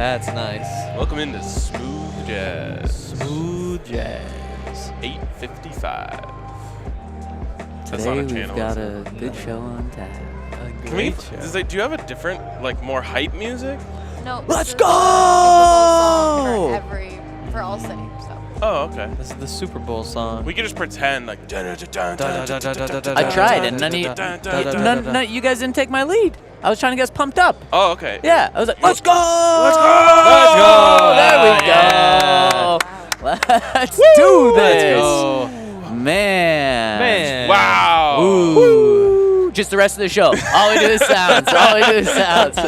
That's nice. Welcome into Smooth Jazz. Smooth Jazz. 8:55. Today we've got a good show on tap. Do you have a different, more hype music? No. Let's this is go! the Super Bowl song for all city. So. Oh, okay. This is the Super Bowl song. We could just pretend I tried, and none of you guys didn't take my lead. I was trying to get us pumped up. Oh, okay. Yeah, I was like, let's go! Let's go! Let's go! There we go! Let's do this! Let's go. Man. Wow. Ooh. Just the rest of the show. All we do is sounds. All we do is sounds. We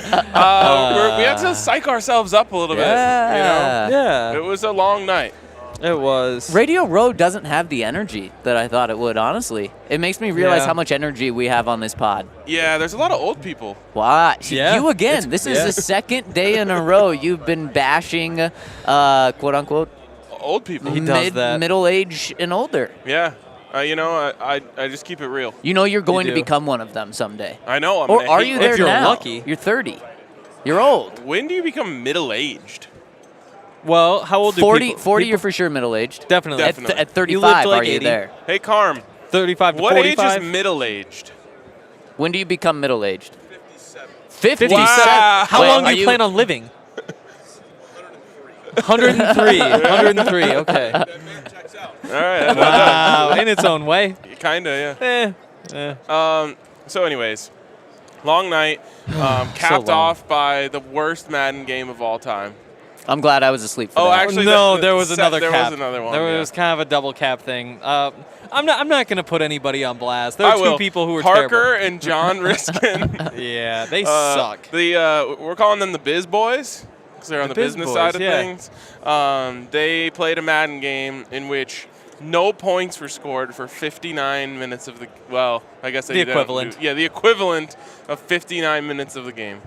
had to psych ourselves up a little bit. Yeah. It was a long night. It was. Radio Row doesn't have the energy that I thought it would, honestly. It makes me realize Yeah. how much energy we have on this pod. Yeah, there's a lot of old people. Why? Yeah. You again. This is the second day in a row you've been bashing, quote-unquote, Old people. He does that. middle age and older. Yeah. I just keep it real. You know you're going to do. become one of them someday. I know. I'm Or gonna are hate you it. there If you're now? lucky. You're 30. You're old. When do you become middle-aged? Well, how old do 40, people? 40 people, you're for sure middle-aged. Definitely. Definitely. At You 35, live to like are you 80. there? Hey, Carm. 35 to What 45. age is middle-aged? When do you become middle-aged? 57. 57. Wow. How Wait, long are do you plan on living? 103. 103. Okay. All right. Wow. In its own way. Kind of, yeah. So anyways, long night, capped long. off by the worst Madden game of all time. I'm glad I was asleep for Oh, that. actually, No, there was another there cap. was another one. There yeah. was kind of a double cap thing. I'm not going to put anybody on blast. There are I two will. people who were Parker and John Riskin. terrible. Yeah, they suck. We're calling them the Biz Boys because they're on the Biz business Boys, side of yeah. things. They played a Madden game in which no points were scored for 59 minutes of the. Well, I guess The equivalent. The equivalent of 59 minutes of the game.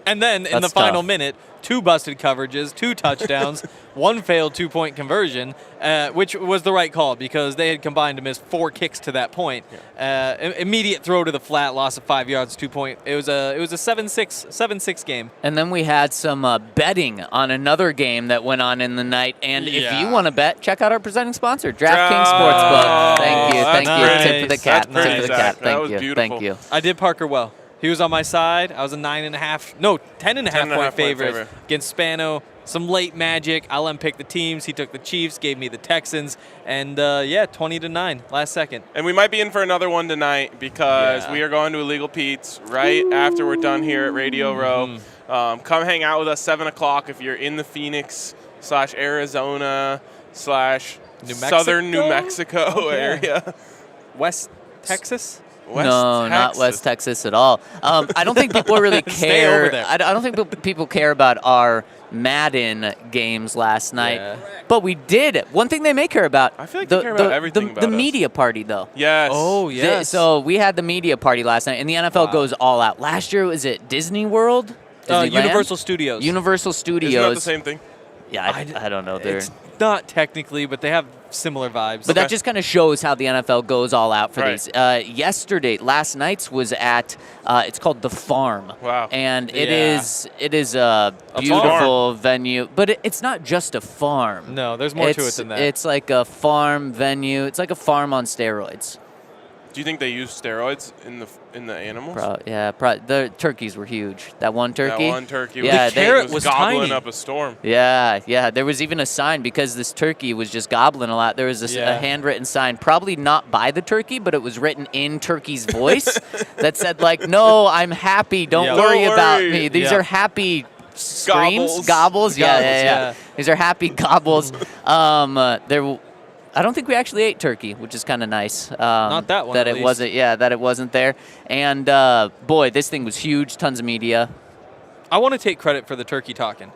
And then in the That's final tough. minute, 2 busted coverages, 2 touchdowns, 1 failed 2-point conversion, which was the right call because they had combined to miss 4 kicks to that point. Immediate throw to the flat, loss of 5 yards, 2-point. It was a 7-6 game. And then we had some betting on another game that went on in the night. And if Yeah. you want to bet, check out our presenting sponsor, DraftKings Sportsbook. Thank you. That's Thank you. nice. Tip of the cap. That's Tip of the pretty, cap. Zach. That was Thank you. beautiful. Thank you. I did Parker well. He was on my side. I was a 10.5 point favorite against Spano. Some late magic. I let him pick the teams. He took the Chiefs, gave me the Texans, and 20-9 last second. And we might be in for another one tonight because Yeah. we are going to Illegal Pete's right after we're done here at Radio Row. Come hang out with us 7 o'clock if you're in the Phoenix/Arizona/Southern New Mexico area. West Texas? West No, not Texas. West Texas at all. I don't think people really Stay care. over there. I don't think people care about our Madden games last night. Yeah. But we did. One thing they may care about. I feel like they care about everything about the us. media party, though. Yes. Oh, yes. So we had the media party last night, and the NFL Wow. goes all out. Last year, was it Disney World? Disneyland? Universal Studios. Universal Studios. Isn't that the same thing? Yeah, I don't know. It's not technically, but they have similar vibes. But that just kind of shows how the NFL goes all out for Right. these. Last night's was at, it's called The Farm. Wow. And Yeah. it is a beautiful venue. But it's not just a farm. No, there's more to it than that. It's like a farm venue. It's like a farm on steroids. Do you think they use steroids in the animals? The turkeys were huge. That one turkey. That one turkey Yeah, was, The carrot was gobbling tiny. up a storm. Yeah. There was even a sign because this turkey was just gobbling a lot. There was a handwritten sign, probably not by the turkey, but it was written in turkey's voice that said, "No, I'm happy. Don't Yeah. worry Don't about worry." me. These Yeah. are happy screams, Gobbles. gobbles. Yeah. yeah. These are happy gobbles. I don't think we actually ate turkey, which is kind of nice. Not that one, That at it least. wasn't. Yeah, that it wasn't there. And boy, this thing was huge. Tons of media. I want to take credit for the turkey talking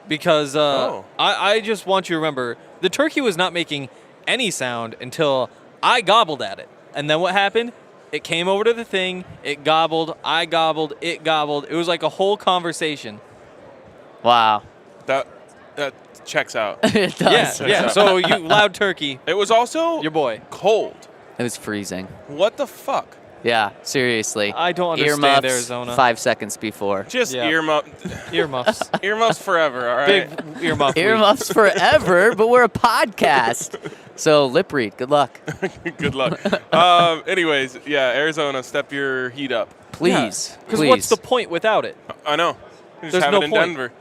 because I just want you to remember the turkey was not making any sound until I gobbled at it. And then what happened? It came over to the thing. It gobbled. I gobbled. It gobbled. It was like a whole conversation. Wow. That checks out. It does. Yeah. So you loud turkey, It was also your boy. cold. It was freezing. What the fuck? Yeah, seriously. I don't understand Earmuffs Arizona. 5 seconds before. Just Yeah. earmuffs. Earmuffs. Earmuffs forever, all right? Big earmuff. week. Earmuffs forever, but we're a podcast. So lip read. Good luck. Good luck. Anyways, yeah, Arizona, step your heat up. Please. Because Please. what's the point without it? I know. You just There's have no it in point. Denver.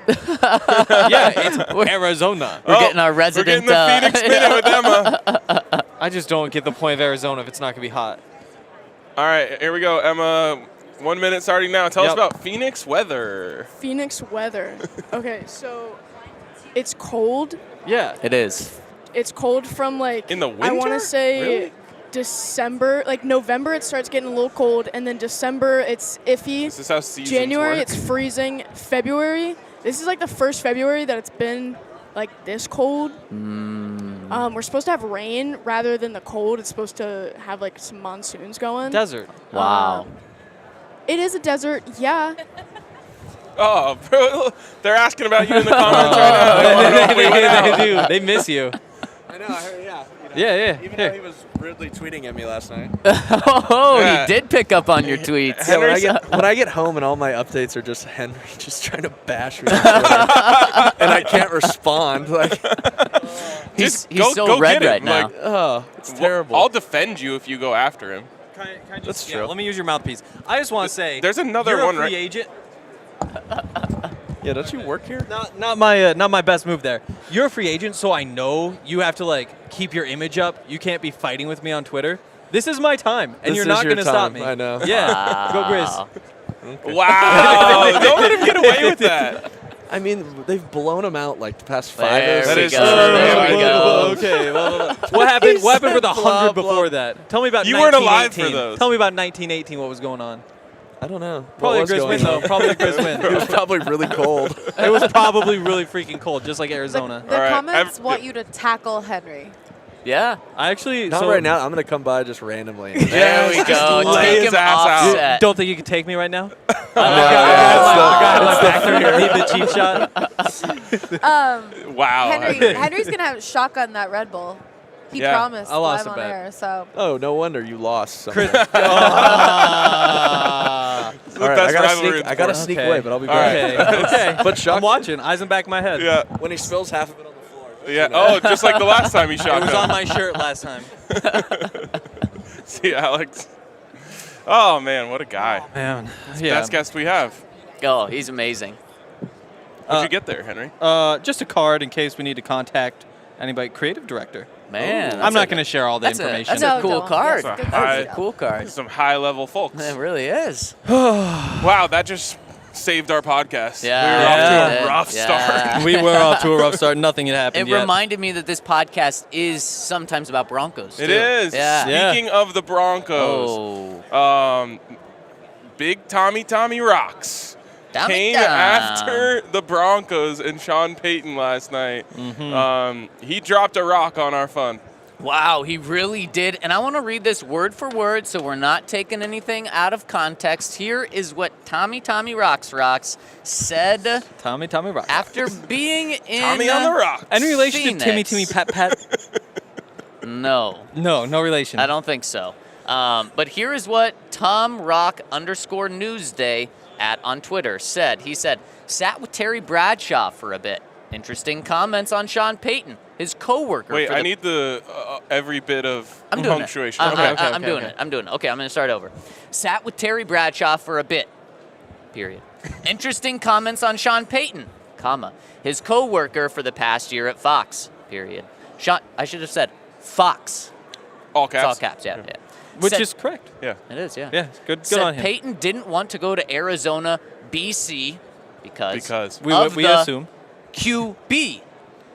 Yeah, it's Arizona. We're getting our resident. We're getting the Phoenix Minute with Emma. I just don't get the point of Arizona if it's not going to be hot. All right, here we go, Emma. 1 minute starting now. Tell us Yep. about Phoenix weather. Phoenix weather. Okay, so it's cold. Yeah. It is. It's cold from like In the I want winter? to say Really? December, like November it starts getting a little cold, and then December it's iffy. Is this how seasons January work? it's freezing. February, this is like the first February that it's been like this cold. We're supposed to have rain rather than the cold. It's supposed to have like some monsoons going. Desert. Wow. It is a desert, yeah. Oh, bro, they're asking about you in the comments right now. They wanna know if we went out. They do. They miss you. I know, I heard, yeah. Yeah. Even Here. though he was rudely tweeting at me last night. Oh, Yeah. he did pick up on your tweets. Yeah, when I get home and all my updates are just Henry just trying to bash me on Twitter, and I can't respond. Like, He's Just so go red get it. right now. Like, oh, it's terrible. I'll defend you if you go after him. Can I just, That's yeah, true. let me use your mouthpiece. I just want to say, There's another you're one, a free right? agent. Yeah, don't you work here? Not my best move there. You're a free agent, so I know you have to like keep your image up. You can't be fighting with me on Twitter. This is my time, and This you're is not your going to stop time, me. I know. Yeah, go Wow. Grizz. Wow. Don't let him get away with that. I mean, they've blown him out like the past 5 There or That we is 6 go. true. There we go. Okay. Well, what happened? What happened for the 100 blah, before blah. that? Tell me about. You weren't alive 1918. for those. Tell me about 1918. What was going on? I don't know. Probably a What was Grizz going win though. on? Probably a Grizz It win. was probably really cold. It was probably really freaking cold, just like The, Arizona. the All right, comments I've- want you to tackle Henry. Yeah. I actually Not so right now. I'm gonna come by just randomly. There we just go. lay Take his him ass out. offset. Don't think you can take me right now? That's Need the cheap shot. Wow. Henry's gonna have shotgun that Red Bull. He Yeah. promised I lost live a on bet. air, so Oh, no wonder you lost. It's the All right, best I gotta rivalry sneak. in I gotta sports. sneak Okay. away, but I'll be All back. right. Okay. But I'm shock watching. Eyes in the back of my head. Yeah. when he spills half of it on the floor. Yeah. Oh, just like the last time he shot. It was on my shirt last time. See, Alex. Oh man, what a guy. Man. Best guest we have. Oh, he's amazing. How'd you get there, Henry? Just a card in case we need to contact anybody. Creative director. Man. I'm not going to share all the That's information. a cool don't. card. Yes, good All right. That's a cool card. Some high-level folks. It really is. Wow, that just saved our podcast. Yeah. We were off to Yeah. a rough Yeah. start. We were off to a rough start. Nothing had happened It yet. reminded me that this podcast is sometimes about Broncos. It too. is. Yeah. Speaking of the Broncos, Oh. Big Tommy Rocks Tommy came Tom. after the Broncos and Sean Payton last night. He dropped a rock on our fun. Wow, he really did. And I want to read this word for word so we're not taking anything out of context. Here is what Tommy Rocks said Tommy Rock. after being in Tommy on the rock. Any relation to Phoenix. Timmy Pat? No. No relation. I don't think so. But here is what TomRock_Newsday on Twitter said. He said, sat with Terry Bradshaw for a bit. Interesting comments on Sean Payton, his coworker. Wait, for I the need the every bit of I'm doing punctuation. it. Okay. I'm doing it. I'm doing it. Okay, I'm going to start over. Sat with Terry Bradshaw for a bit. Period. Interesting comments on Sean Payton, comma, his coworker for the past year at Fox. Period. I should have said Fox. All It's caps. all caps. Yeah. Which Said- is correct. Yeah. it is. Yeah. Yeah, good Said on him. Payton didn't want to go to Arizona, BC, because We of the assume. QB.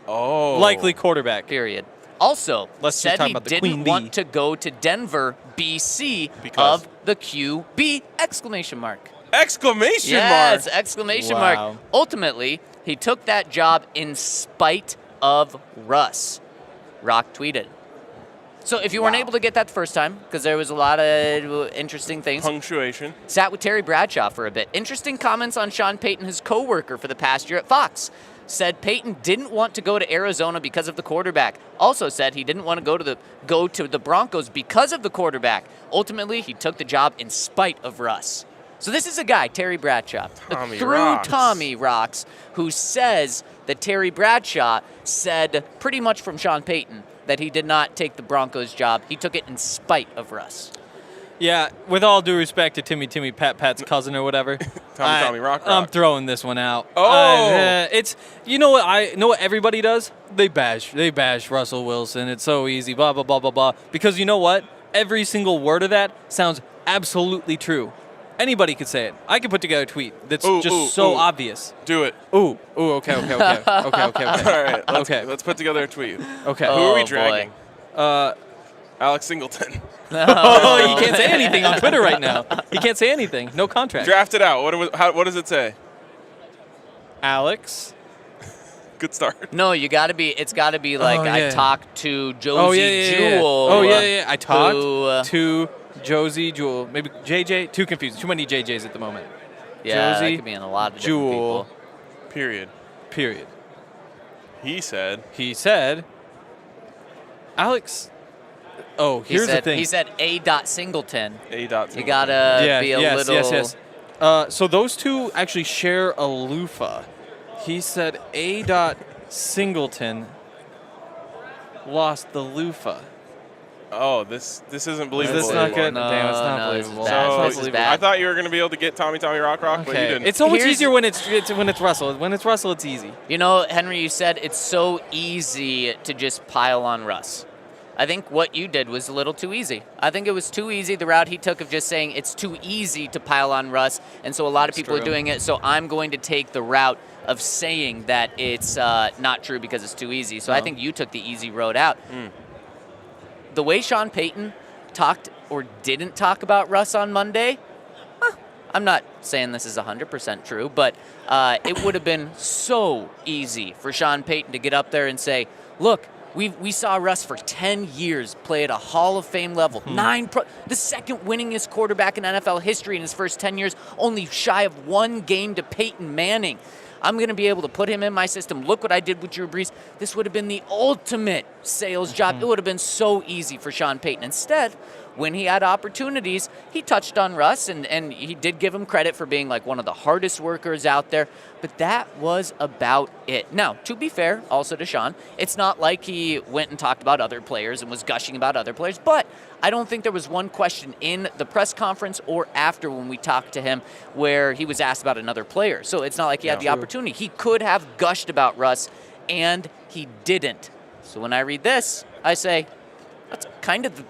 Oh. Likely quarterback. Period. Also, Let's just said talk he about the didn't Queen Bee. want to go to Denver, BC, Because? of the QB! Exclamation mark. Exclamation Yes, mark. exclamation Wow. mark. Ultimately, he took that job in spite of Russ. Rock tweeted. So if you weren't able to get that the first time, because there was a lot of interesting things. Punctuation. Sat with Terry Bradshaw for a bit. Interesting comments on Sean Payton, his co-worker for the past year at Fox. Said Payton didn't want to go to Arizona because of the quarterback. Also said he didn't want to go to the Broncos because of the quarterback. Ultimately, he took the job in spite of Russ. So this is a guy, Terry Bradshaw, Tommy Rocks, who says that Terry Bradshaw said pretty much from Sean Payton that he did not take the Broncos job. He took it in spite of Russ. Yeah, with all due respect to Timmy Pat's cousin or whatever, Tommy Rock. I'm throwing this one out. Oh, it's you know what everybody does? They bash Russell Wilson. It's so easy, blah blah blah blah blah. Because you know what? Every single word of that sounds absolutely true. Anybody could say it. I could put together a tweet that's so obvious. Do it. Okay. All right, let's put together a tweet. Okay. Who are we dragging? Alex Singleton. Oh, he can't say anything on Twitter right now. He can't say anything. No contract. Draft it out. What does it say? Alex. Good start. No, it's got to be like I talked to Josie Jewell. I talked to Josie Jewell. Maybe JJ. Too confused. Too many JJs at the moment. Yeah, Josie that could be in a lot of Jewell. different people. Period. He said. Alex. Oh, here's the thing. He said A. Singleton. A. Singleton. You gotta be a little. Yes. So those two actually share a loofah. He said A. Singleton lost the loofah. Oh, this isn't believable. This is not good. No, Damn, it's not believable. This is bad. I thought you were going to be able to get Tommy Rock, but you didn't. It's so much easier when it's Russell. When it's Russell, it's easy. You know, Henry, you said it's so easy to just pile on Russ. I think what you did was a little too easy. I think it was too easy, the route he took of just saying it's too easy to pile on Russ, and so a lot of people are doing it, so I'm going to take the route of saying that it's not true because it's too easy. So I think you took the easy road out. The way Sean Payton talked or didn't talk about Russ on Monday, I'm not saying this is 100% true, but it would have been so easy for Sean Payton to get up there and say, look, we saw Russ for 10 years play at a Hall of Fame level. The second winningest quarterback in NFL history in his first 10 years, only shy of one game to Peyton Manning. I'm going to be able to put him in my system. Look what I did with Drew Brees. This would have been the ultimate sales job. It would have been so easy for Sean Payton. Instead, when he had opportunities, he touched on Russ, and he did give him credit for being like one of the hardest workers out there, but that was about it. Now, to be fair, also to Sean, it's not like he went and talked about other players and was gushing about other players, but I don't think there was one question in the press conference or after when we talked to him where he was asked about another player. So it's not like he had the opportunity. He could have gushed about Russ, and he didn't. So when I read this, I say, that's kind of the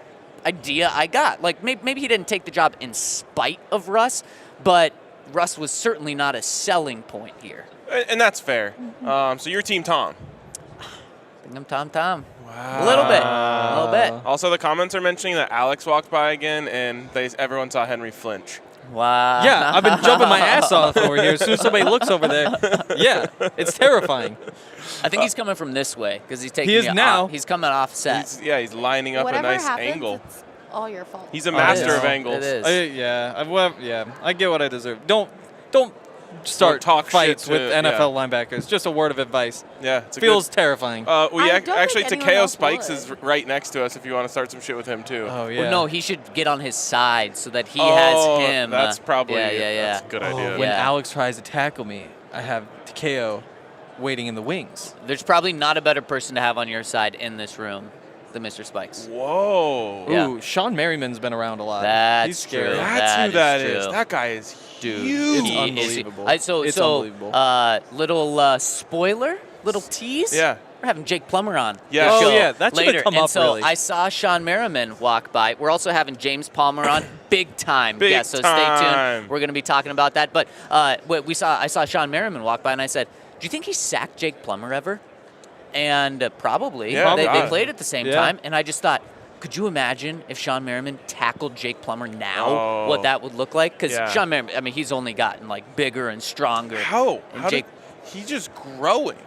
idea I got. Like, maybe he didn't take the job in spite of Russ, but Russ was certainly not a selling point here. And that's fair. So you're Team Tom. I think I'm Tom. Wow. A little bit. Also, the comments are mentioning that Alex walked by again, and everyone saw Henry flinch. Wow. Yeah, I've been jumping my ass off over here. As soon as somebody looks over there, yeah, it's terrifying. I think he's coming from this way because he's taking. He is now. He's coming off set. He's lining up Whatever a nice happens, angle. It's all your fault. He's a master of angles. It is. I get what I deserve. Don't start talk fights shit with NFL linebackers. Just a word of advice. Yeah, feels terrifying. Actually, think anyone Takeo else Spikes would. is right next to us if you want to start some shit with him too. Oh yeah. Well, no, he should get on his side so that he has him. That's probably Yeah. That's a good idea. When Alex tries to tackle me, I have Takeo waiting in the wings. There's probably not a better person to have on your side in this room than Mr. Spikes. Whoa. Yeah. Ooh, Sean Merriman's been around a lot. That's He's scary. true. That's who that is is. true. That guy is Dude, huge. It's he unbelievable. It's unbelievable. Little spoiler, little tease. Yeah. We're having Jake Plummer on. Yeah. the Oh, show yeah, that should have later. come and up so really. I saw Sean Merriman walk by. We're also having James Palmer on, big time. Big yeah, so stay time. tuned. We're going to be talking about that. But I saw Sean Merriman walk by, and I said, "Do you think he sacked Jake Plummer ever?" And probably. Yeah, they played at the same Yeah. time, and I just thought, could you imagine if Sean Merriman tackled Jake Plummer now? Oh. What that would look like? Because Yeah. Sean Merriman, I mean, he's only gotten like bigger and stronger. How? And How Jake, he's just growing.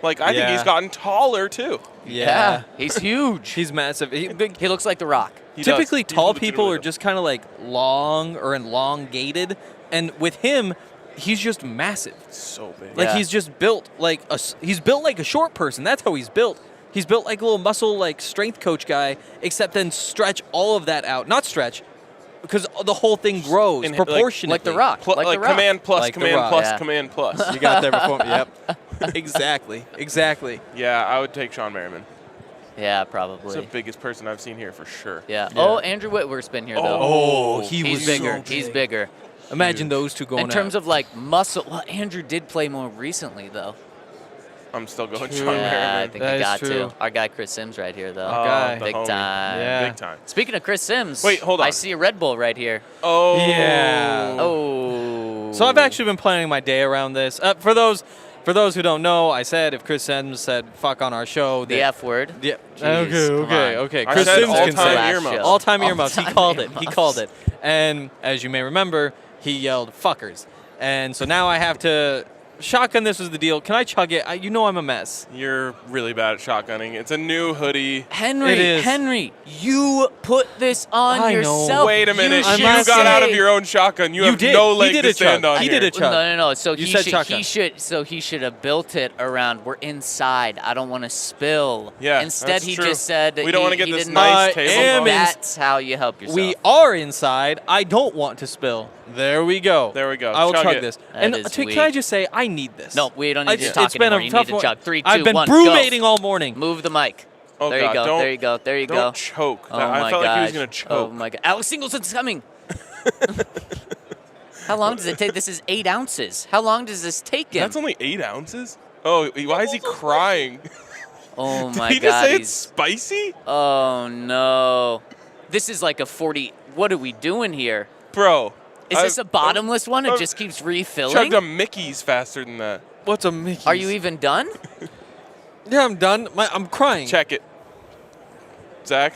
Like, I think he's gotten taller, too. Yeah. He's huge. He's massive. He looks like The Rock. Typically, tall people are just kind of like long or elongated. And with him, he's just massive. So big. Like, he's just built like a short person. That's how he's built. He's built like a little muscle, like strength coach guy, except then stretch all of that out. Not stretch, because the whole thing grows proportionately. Like The Rock. Like The Rock. Command plus, Like command plus, yeah. command plus. You got there before me. Yep. Exactly. Yeah, I would take Sean Merriman. Yeah, He's probably. the biggest person I've seen here for sure. Yeah. Oh, Andrew Whitworth's been here, though. Oh, He's bigger. He's bigger. Imagine those two going In terms of, like, muscle. Well, Andrew did play more recently, though. I'm still going True. Sean Yeah, I Merriman. think That we is got true. to. Our guy Chris Sims right here, though. guy. the Big homie. time. Yeah. Big time. Speaking of Chris Sims. Wait, hold on. I see a Red Bull right here. Oh. Yeah. Oh. So I've actually been planning my day around this. For those who don't know, I said if Chris Sims said "fuck" on our show, The that- F word. Yeah. Jeez, come on. Okay. I Chris said Sims can all-time say earmuffs. all-time earmuffs. He All-time called it. He earmuffs. called it. And as you may remember, he yelled "fuckers." And so now I have to shotgun. This was the deal. Can I chug it? You know I'm a mess. You're really bad at shotgunning. It's a new hoodie. Henry, you put this on I know. yourself. Wait a minute. You You should got out of say- your own shotgun. You have did. no He leg did to a stand chug. on He here. did a chug. No. So You he said should. shotgun. He should have built it around. We're inside. I don't want to spill. Yeah, Instead, that's he true. just said We don't want wanna to get this nice table. That's how you help yourself. We are inside. I don't want to spill. There we go. There we go. I will Chug chug it. this. That and is can weak. I just say I need this? No, we don't need to talk It's been anymore. a You tough need to one. chug. 3, 2, I've been 1, brewmating go. all morning. Move the mic. Oh, there God, you go. don't- There you go. There you go. Don't choke. Oh I my felt like he was gosh. going to choke. Oh my god. Alex Singleton's coming. How long does it take? This is 8 ounces. How long does this take him? That's only 8 ounces? Oh, why is he crying? Oh my Did he just god. say it's He's, spicy? oh no. This is like a 40. What are we doing here? Bro. Is this a bottomless one? It I've just keeps refilling? Chugged a Mickey's faster than that. What's a Mickey's? Are you even done? Yeah, I'm done. I'm crying. Check it. Zach?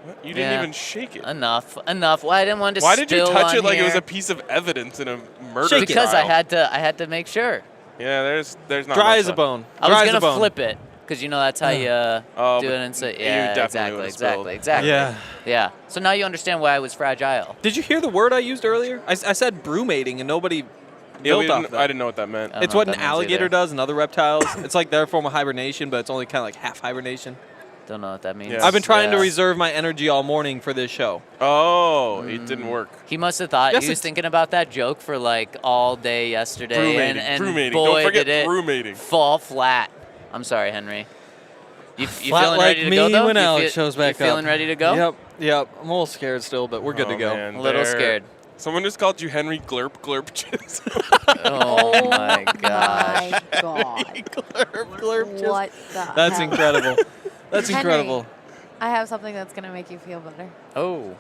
What? You didn't Yeah. even shake it. Enough. Well, I didn't want to Why did you spill touch on it like it was here. a piece of evidence in a murder Shake it. Because trial? I had to make sure. Yeah, there's not Dry much as a left. bone. I Dry was as a gonna bone. flip it because you know that's how you Oh, do but it and say you yeah, definitely would've spilled. exactly. Yeah. Yeah. So now you understand why I was fragile. Did you hear the word I used earlier? I said brewmating, and nobody Yeah, built off that. I didn't know what that meant. I don't It's know what what an that means alligator either. does and other reptiles. It's like their form of hibernation, but it's only kind of like half hibernation. Don't know what that means. Yeah. I've been trying to Yeah. reserve my energy all morning for this show. Oh, it didn't work. He must have thought Yes, he was it's- thinking about that joke for like all day yesterday, Brewmating, and brewmating. boy Don't forget did it brewmating. fall flat. I'm sorry, Henry. You Flat feeling like ready to me go though? when You Alex shows back you feeling up. ready to go? Yep. I'm a little scared still, but we're good to go. Man, A little scared. Someone just called you Henry Glurp Glurp Chisholm. Oh my gosh. My God. What the That's hell? incredible. That's Henry. incredible. I have something that's going to make you feel better. Oh.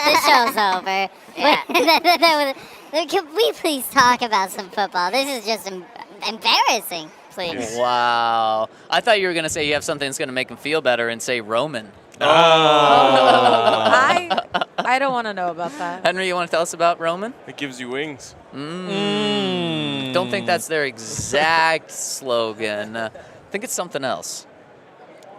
This show's over. Can we please talk about some football? This is just embarrassing, please. Wow. I thought you were gonna say you have something that's gonna make him feel better and say Roman. I don't want to know about that. Henry, you want to tell us about Roman? It gives you wings. Don't think that's their exact slogan. I think it's something else.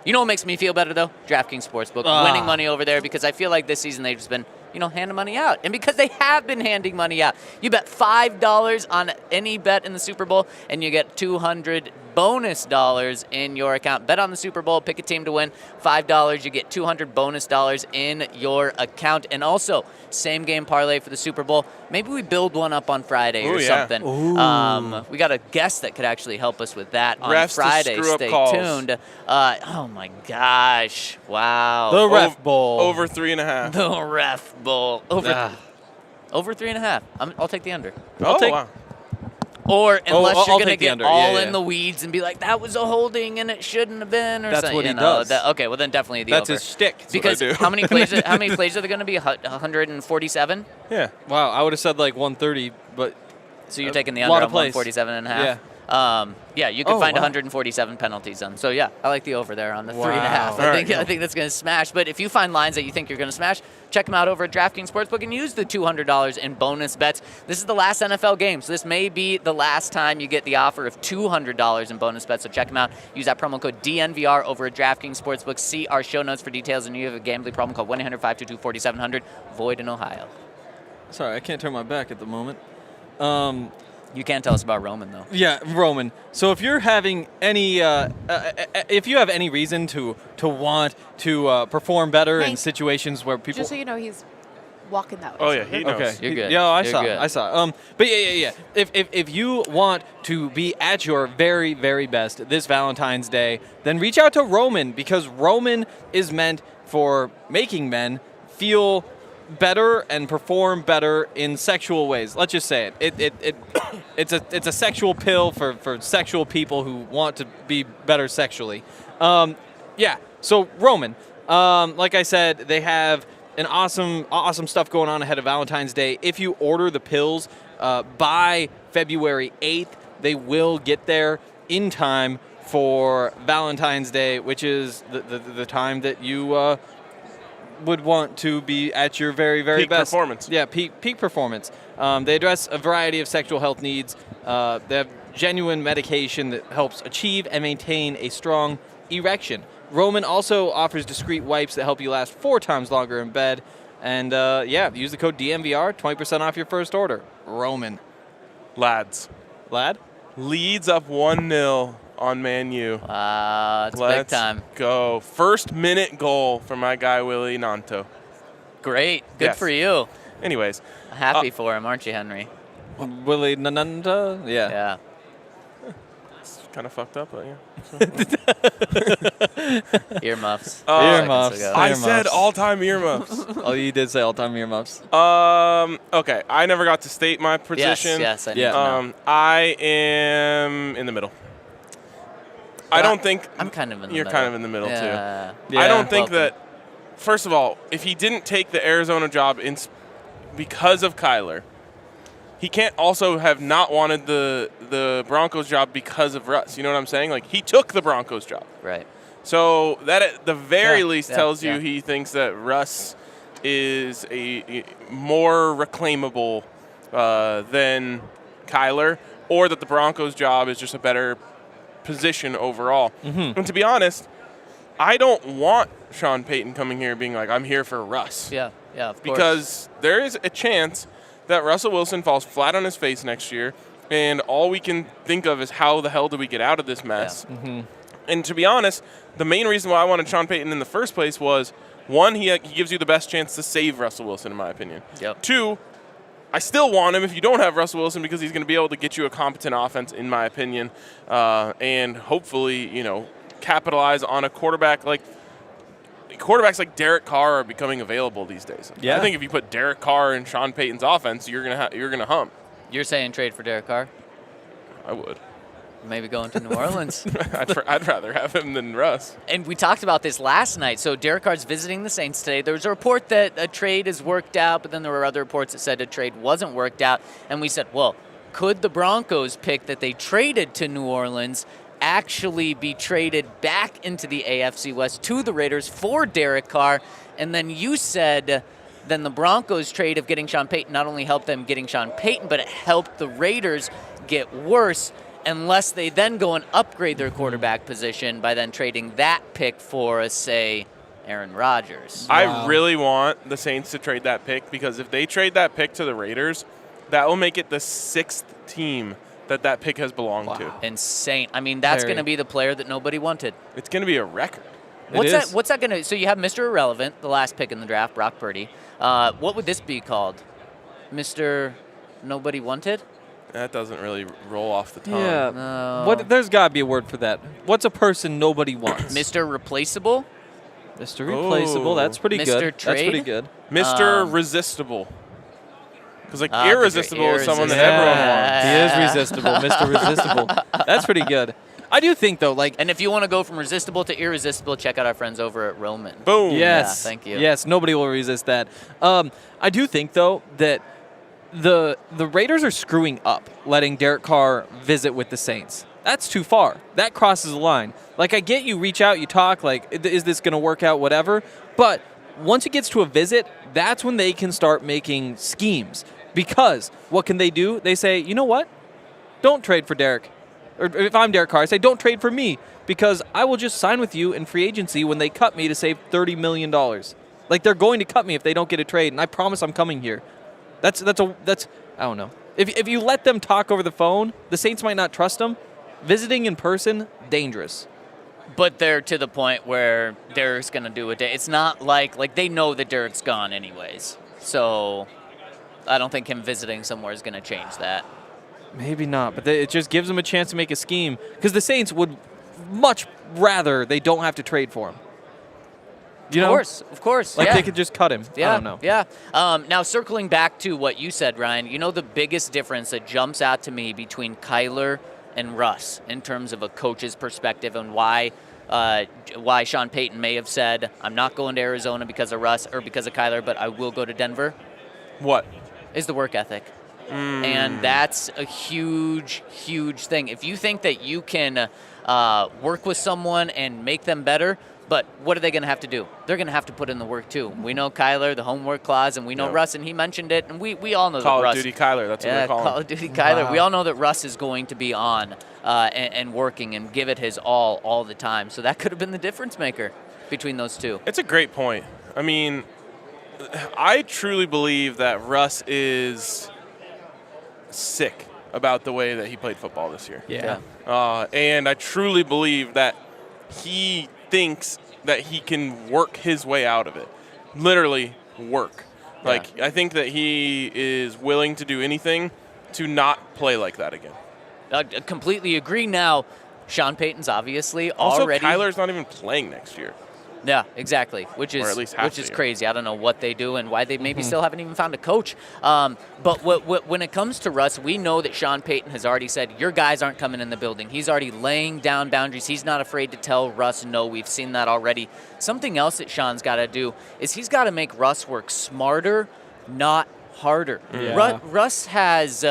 You know what makes me feel better, though? DraftKings Sportsbook. Winning money over there because I feel like this season they've just been, handing money out. And because they have been handing money out. You bet $5 on any bet in the Super Bowl, and you get $200 bonus dollars in your account. Bet on the Super Bowl, pick a team to win. $5, you get $200 bonus dollars in your account. And also, same game parlay for the Super Bowl. Maybe we build one up on Friday or something. We got a guest that could actually help us with that on Refs to Friday. screw up Stay calls. tuned. Oh my gosh! Wow. The Ref Bowl. Over 3.5. The Ref Bowl. Over 3.5. I'll take the under. Wow. Or unless I'll you're going to take the get under. all Yeah, in the weeds and be like, that was a holding and it shouldn't have been, or That's something. what he does. Okay, well then definitely the That's over. his shtick. Because what I do. how many plays are there going to be? 147? Yeah. Wow, I would have said like 130, but So you're taking the lot under of of plays. 147 and a half? Yeah. You could Oh, find wow. 147 penalties on. So yeah, I like the over there on the Wow. 3.5. All right. I think that's going to smash. But if you find lines that you think you're going to smash, check them out over at DraftKings Sportsbook and use the $200 in bonus bets. This is the last NFL game, so this may be the last time you get the offer of $200 in bonus bets. So check them out. Use that promo code DNVR over at DraftKings Sportsbook. See our show notes for details. And you have a gambling problem, call 1-800-522-4700. Void in Ohio. Sorry, I can't turn my back at the moment. You can't tell us about Roman, though. Yeah, Roman. So if you're having any, if you have any reason to want to perform better in Hank, situations where people, Just so you know, he's walking that way. Oh, yeah, he knows. okay, You're good. Yeah, I You're saw. good. I saw. But yeah. If you want to be at your very, very best this Valentine's Day, then reach out to Roman, because Roman is meant for making men feel better and perform better in sexual ways. Let's just say it. It's a sexual pill for sexual people who want to be better sexually. Yeah. So Roman, like I said, they have an awesome stuff going on ahead of Valentine's Day. If you order the pills by February 8th, they will get there in time for Valentine's Day, which is the time that you would want to be at your very, very Peak best. performance. Yeah, peak performance. They address a variety of sexual health needs. They have genuine medication that helps achieve and maintain a strong erection. Roman also offers discreet wipes that help you last 4 times longer in bed. And use the code DNVR, 20% off your first order. Roman. Lads. Lad? Leads up 1-0 on Man U. It's big time. Go. First minute goal for my guy, Willie Nanto. Great. Good Yes. for you. Anyways, Happy for him, aren't you, Henry? Willie Nananda? Yeah. Yeah. it's kind of fucked up, but yeah. Earmuffs. Earmuffs. Seconds ago. I Earmuffs. said all-time earmuffs. Oh, you did say all-time earmuffs. Okay, I never got to state my position. Yes, I need Yeah. to know. I am in the middle. I don't think I'm kind of in the you're middle. kind of in the middle, too. Yeah. Yeah. I don't think Welcome. that. First of all, if he didn't take the Arizona job because of Kyler, he can't also have not wanted the Broncos job because of Russ. You know what I'm saying? Like, he took the Broncos job. Right. So that at the very Yeah, least yeah, tells you yeah. he thinks that Russ is a more reclaimable than Kyler, or that the Broncos job is just a better position overall. And to be honest, I don't want Sean Payton coming here being like, I'm here for Russ. Yeah, of course. Because there is a chance that Russell Wilson falls flat on his face next year, and all we can think of is how the hell do we get out of this mess. Yeah. And to be honest, the main reason why I wanted Sean Payton in the first place was, one, he gives you the best chance to save Russell Wilson, in my opinion. Yep. 2, I still want him if you don't have Russell Wilson, because he's going to be able to get you a competent offense, in my opinion, and hopefully, capitalize on a quarterback like. Quarterbacks like Derek Carr are becoming available these days. Yeah. I think if you put Derek Carr in Sean Payton's offense, you're gonna hump. You're saying trade for Derek Carr? I would. Maybe going to New Orleans. I'd rather have him than Russ. And we talked about this last night. So Derek Carr's visiting the Saints today. There was a report that a trade is worked out, but then there were other reports that said a trade wasn't worked out. And we said, well, could the Broncos pick that they traded to New Orleans actually be traded back into the AFC West to the Raiders for Derek Carr? And then you said then the Broncos trade of getting Sean Payton not only helped them getting Sean Payton, but it helped the Raiders get worse unless they then go and upgrade their quarterback position by then trading that pick for, say, Aaron Rodgers. I really want the Saints to trade that pick, because if they trade that pick to the Raiders, that will make it the 6th team that pick has belonged to. Insane. I mean, that's Very. going to be the player that nobody wanted. It's going to be a record. What's is. that going to? So you have Mr. Irrelevant, the last pick in the draft, Brock Purdy. What would this be called? Mr. Nobody Wanted? That doesn't really roll off the tongue. Yeah. No. There's got to be a word for that. What's a person nobody wants? Mr. Replaceable? Mr. Replaceable. That's pretty Mr. good. That's pretty Trade? good. Mr. Resistible. Because, like, 'cause you're irresistible is someone that everyone wants. He is resistible. Mr. Resistible. That's pretty good. I do think, though, like, And if you want to go from resistible to irresistible, check out our friends over at Roman. Boom. yes. Yeah, thank you. Yes, nobody will resist that. I do think, though, that the Raiders are screwing up letting Derek Carr visit with the Saints. That's too far. That crosses the line. Like, I get you reach out, you talk, like, is this going to work out, whatever. But once it gets to a visit, that's when they can start making schemes. Because what can they do? They say, you know what? Don't trade for Derek. Or if I'm Derek Carr, I say, don't trade for me because I will just sign with you in free agency when they cut me to save $30 million. Like, they're going to cut me if they don't get a trade, and I promise I'm coming here. That's I don't know. If you let them talk over the phone, the Saints might not trust them. Visiting in person, dangerous. But they're to the point where Derek's going to do it. It's not like they know that Derek's gone anyways. So I don't think him visiting somewhere is going to change that. Maybe not, but it just gives them a chance to make a scheme because the Saints would much rather they don't have to trade for him. You know? Of course. Like yeah. they could just cut him. Yeah, I don't know. Yeah. Now, circling back to what you said, Ryan, you know the biggest difference that jumps out to me between Kyler and Russ in terms of a coach's perspective and why Sean Payton may have said, I'm not going to Arizona because of Russ or because of Kyler, but I will go to Denver? What? Is the work ethic. And that's a huge, huge thing. If you think that you can work with someone and make them better, but what are they going to have to do? They're going to have to put in the work, too. We know Kyler, the homework clause, and we know Russ, and he mentioned it, and we all know Call that Russ. of Duty Kyler, that's what we call him. Call of Duty Kyler. Wow. We all know that Russ is going to be on and working and give it his all the time. So that could have been the difference maker between those two. It's a great point. I mean, I truly believe that Russ is sick about the way that he played football this year. Yeah. And I truly believe that he thinks that he can work his way out of it. Literally work. Like, I think that he is willing to do anything to not play like that again. I completely agree. Now, Sean Payton's obviously Also, already. Kyler's not even playing next year. Yeah, exactly. Which Or at is least has to be. crazy. I don't know what they do and why they maybe still haven't even found a coach. But when it comes to Russ, we know that Sean Payton has already said your guys aren't coming in the building. He's already laying down boundaries. He's not afraid to tell Russ no. We've seen that already. Something else that Sean's got to do is he's got to make Russ work smarter, not harder. Yeah. Russ has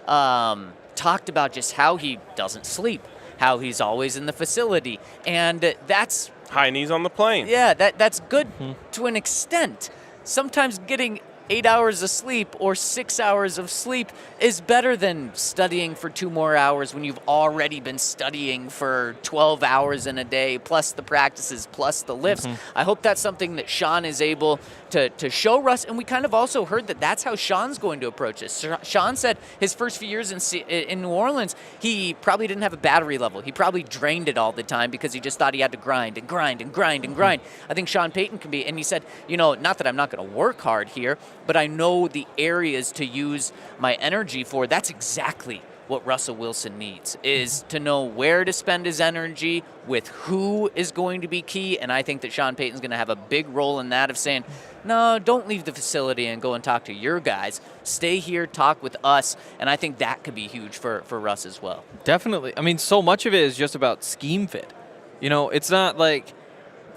talked about just how he doesn't sleep, how he's always in the facility, and that's. High knees on the plane. Yeah, that's good to an extent. Sometimes getting 8 hours of sleep or 6 hours of sleep is better than studying for 2 more hours when you've already been studying for 12 hours in a day, plus the practices, plus the lifts. I hope that's something that Sean is able to show Russ, and we kind of also heard that that's how Sean's going to approach this. Sean said his first few years in New Orleans, he probably didn't have a battery level. He probably drained it all the time because he just thought he had to grind and grind and grind and grind. I think Sean Payton can be, and he said, not that I'm not going to work hard here, but I know the areas to use my energy for. That's exactly what Russell Wilson needs, is to know where to spend his energy, with who is going to be key, and I think that Sean Payton's going to have a big role in that of saying, no, don't leave the facility and go and talk to your guys. Stay here, talk with us, and I think that could be huge for Russ as well. Definitely. I mean, so much of it is just about scheme fit. It's not like,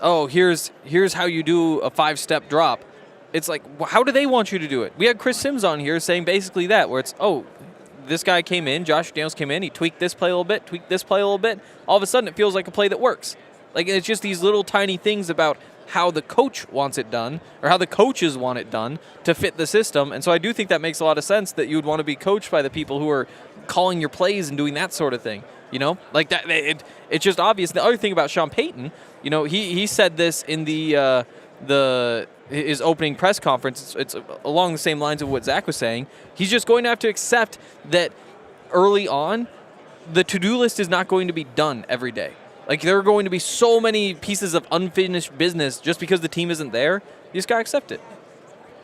oh, here's how you do a 5-step drop. It's like, how do they want you to do it? We had Chris Sims on here saying basically that, where it's, oh, this guy came in, Josh Daniels came in, he tweaked this play a little bit, tweaked this play a little bit. All of a sudden, it feels like a play that works. Like, it's just these little tiny things about how the coach wants it done or how the coaches want it done to fit the system. And so I do think that makes a lot of sense that you would want to be coached by the people who are calling your plays and doing that sort of thing. Like that. It's just obvious. The other thing about Sean Payton, he said this in his opening press conference. It's along the same lines of what Zach was saying. He's just going to have to accept that early on, the to-do list is not going to be done every day. Like, there are going to be so many pieces of unfinished business just because the team isn't there. You just got to accept it.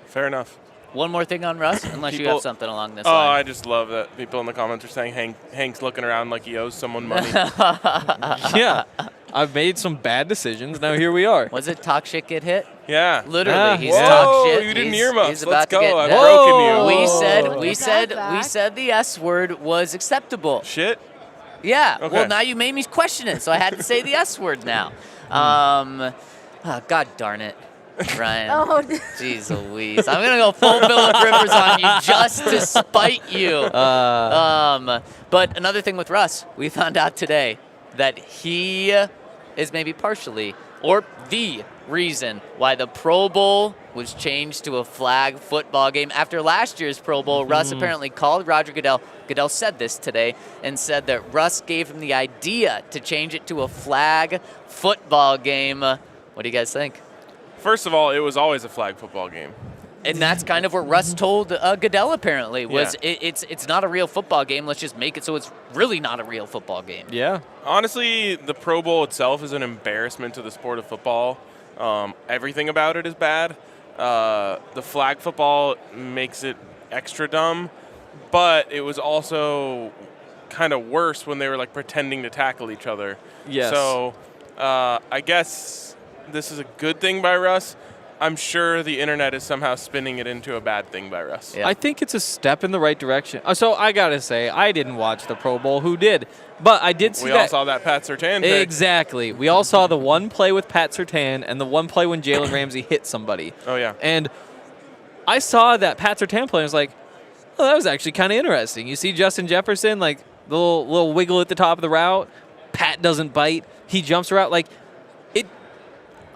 Fair enough. One more thing on Russ, unless you have something along this line. line. I just love that people in the comments are saying Hank's looking around like he owes someone money. Yeah. I've made some bad decisions. Now here we are. Was it talk shit, get hit? Yeah. Literally, he's Whoa, talk shit. You didn't he's, earmuffs. he's Let's about to get go. I've that. broken you. We said the S word was acceptable. Shit. Yeah. Okay. Well, now you made me question it, so I had to say the S word now. God darn it, Ryan. Oh. Jeez Louise. I'm gonna go full Phillip Rivers on you just to spite you. But another thing with Russ, we found out today that he is maybe partially, or the reason why the Pro Bowl was changed to a flag football game. After last year's Pro Bowl, Russ apparently called Roger Goodell. Goodell said this today and said that Russ gave him the idea to change it to a flag football game. What do you guys think? First of all, it was always a flag football game. And that's kind of what Russ told Goodell, apparently, was it's not a real football game. Let's just make it so it's really not a real football game. Yeah. Honestly, the Pro Bowl itself is an embarrassment to the sport of football. Everything about it is bad. The flag football makes it extra dumb, but it was also kind of worse when they were like pretending to tackle each other. Yes. So I guess this is a good thing by Russ. I'm sure the internet is somehow spinning it into a bad thing by Russ. Yeah. I think it's a step in the right direction. So I got to say, I didn't watch the Pro Bowl. Who did? But I did see We that. all saw that Pat Surtain pick. Exactly. We all saw the one play with Pat Surtain and the one play when Jalen Ramsey hit somebody. Oh, yeah. And I saw that Pat Surtain play and was like, oh, that was actually kind of interesting. You see Justin Jefferson, like, the little wiggle at the top of the route. Pat doesn't bite. He jumps around. Like,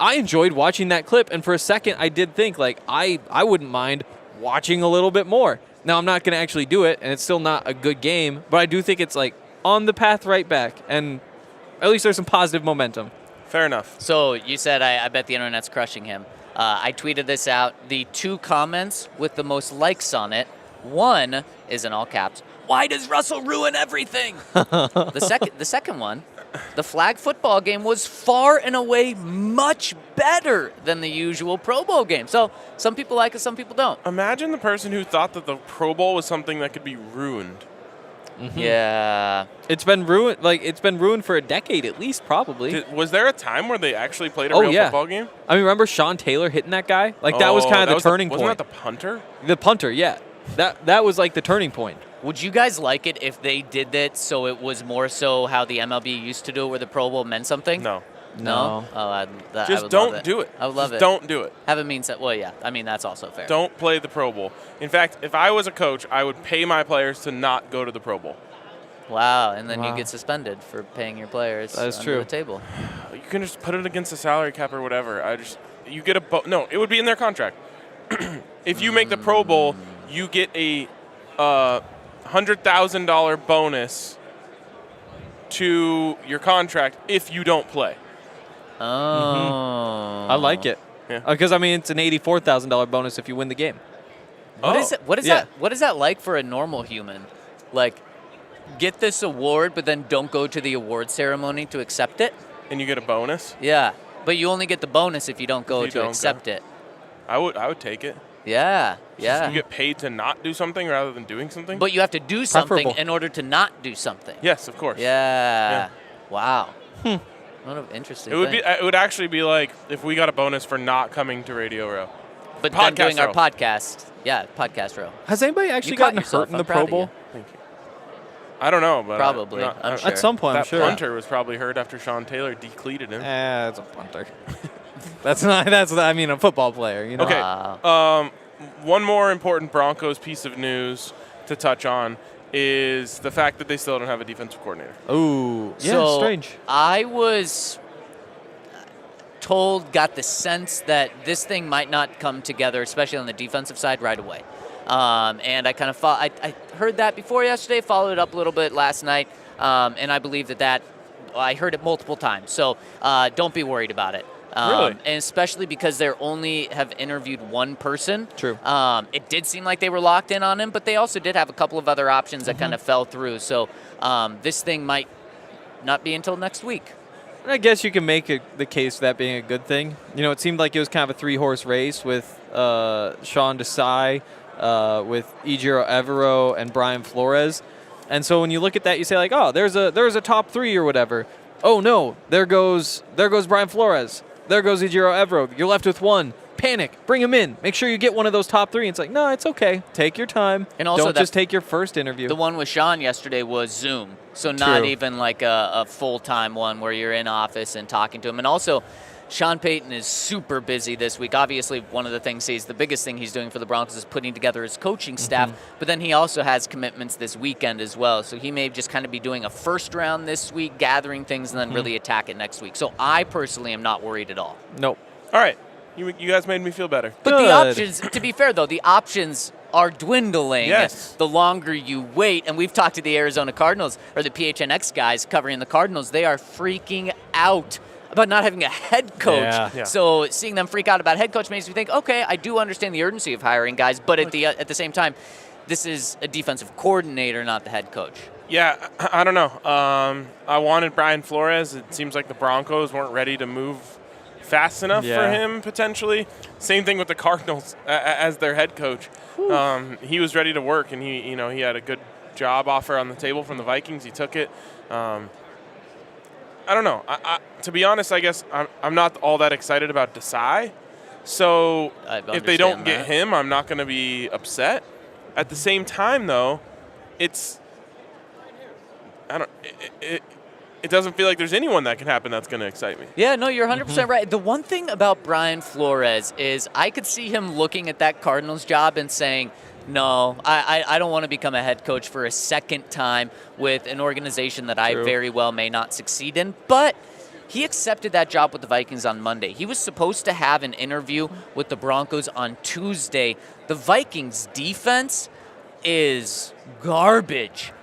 I enjoyed watching that clip, and for a second, I did think, like, I wouldn't mind watching a little bit more. Now, I'm not going to actually do it, and it's still not a good game, but I do think it's, like, on the path right back, and at least there's some positive momentum. Fair enough. So you said, I bet the internet's crushing him. I tweeted this out. The 2 comments with the most likes on it, one is in all caps, "Why does Russell ruin everything?" The second one, "The flag football game was far and away much better than the usual Pro Bowl game." So some people like it, some people don't. Imagine the person who thought that the Pro Bowl was something that could be ruined. Yeah. It's been ruined. Like, it's been ruined for a decade at least, probably. Was there a time where they actually played a real football game? I mean, remember Sean Taylor hitting that guy? Like, that was kind of the turning point. Wasn't that the punter? The punter, yeah. That was like the turning point. Would you guys like it if they did that so it was more so how the MLB used to do it, where the Pro Bowl meant something? No. No? Oh, I Just would don't love it. do it. I would love Just it. don't do it. Have it mean something. Well, yeah. I mean, that's also fair. Don't play the Pro Bowl. In fact, if I was a coach, I would pay my players to not go to the Pro Bowl. Wow, and then you get suspended for paying your players That is under true. the table. You can just put it against the salary cap or whatever. You get no, it would be in their contract. If you make the Pro Bowl, you get a $100,000 bonus to your contract if you don't play. Oh. I like it. Yeah. Because, I mean, it's an $84,000 bonus if you win the game. What is it? What is Yeah. that? What is that like for a normal human? Like, get this award, but then don't go to the award ceremony to accept it? And you get a bonus? Yeah, but you only get the bonus if you don't go to accept it. I would take it. Yeah, You yeah. get paid to not do something rather than doing something? But you have to do something Preferable. in order to not do something. Yes, of course. Yeah. Wow. What an interesting It would thing. it would actually be like if we got a bonus for not coming to Radio Row. But Podcast then doing our row. podcast. Yeah, podcast row. Has anybody actually You caught gotten yourself. hurt in I'm the proud Pro of Bowl? you. Thank you. I don't know, but Probably. I'm sure. At some point, I'm that sure. punter was probably hurt after Sean Taylor decleated him. It's a punter. That's I mean, a football player, you know. Okay. Wow. One more important Broncos piece of news to touch on is the fact that they still don't have a defensive coordinator. Ooh. Yeah, So strange. I was got the sense that this thing might not come together, especially on the defensive side, right away. And I kind of I heard that before yesterday, followed it up a little bit last night, and I believe that I heard it multiple times. So don't be worried about it. Really? And especially because they only have interviewed one person. True. It did seem like they were locked in on him, but they also did have a couple of other options that kind of fell through. So this thing might not be until next week. I guess you can make the case for that being a good thing. You know, it seemed like it was kind of a 3-horse race with Sean Desai, with Ejiro Evero, and Brian Flores. And so when you look at that, you say like, oh, there's a top 3 or whatever. Oh no, there goes Brian Flores. There goes Ejiro Evero. You're left with one. Panic. Bring him in. Make sure you get one of those top 3. And it's like, no, it's okay. Take your time. And also don't just take your first interview. The one with Sean yesterday was Zoom, so not True. even like a full-time one where you're in office and talking to him. And also, Sean Payton is super busy this week. Obviously, one of the things the biggest thing he's doing for the Broncos is putting together his coaching staff, but then he also has commitments this weekend as well. So he may just kind of be doing a first round this week, gathering things, and then really attack it next week. So I personally am not worried at all. Nope. All right. You guys made me feel better. But the options, to be fair, though, the options are dwindling Yes. the longer you wait. And we've talked to the Arizona Cardinals, or the PHNX guys covering the Cardinals. They are freaking out about not having a head coach. Yeah. So seeing them freak out about head coach makes me think, okay, I do understand the urgency of hiring guys, but at the same time, this is a defensive coordinator, not the head coach. Yeah, I don't know. I wanted Brian Flores. It seems like the Broncos weren't ready to move fast enough for him, potentially. Same thing with the Cardinals as their head coach. He was ready to work, and he had a good job offer on the table from the Vikings. He took it. I don't know. To be honest, I guess I'm not all that excited about Desai. So if they don't get him, I'm not going to be upset. At the same time, though, it doesn't feel like there's anyone that can happen that's going to excite me. Yeah, no, you're 100% right. The one thing about Brian Flores is I could see him looking at that Cardinals job and saying, no, I don't want to become a head coach for a second time with an organization that I very well may not succeed in. But he accepted that job with the Vikings on Monday. He was supposed to have an interview with the Broncos on Tuesday. The Vikings' defense is garbage.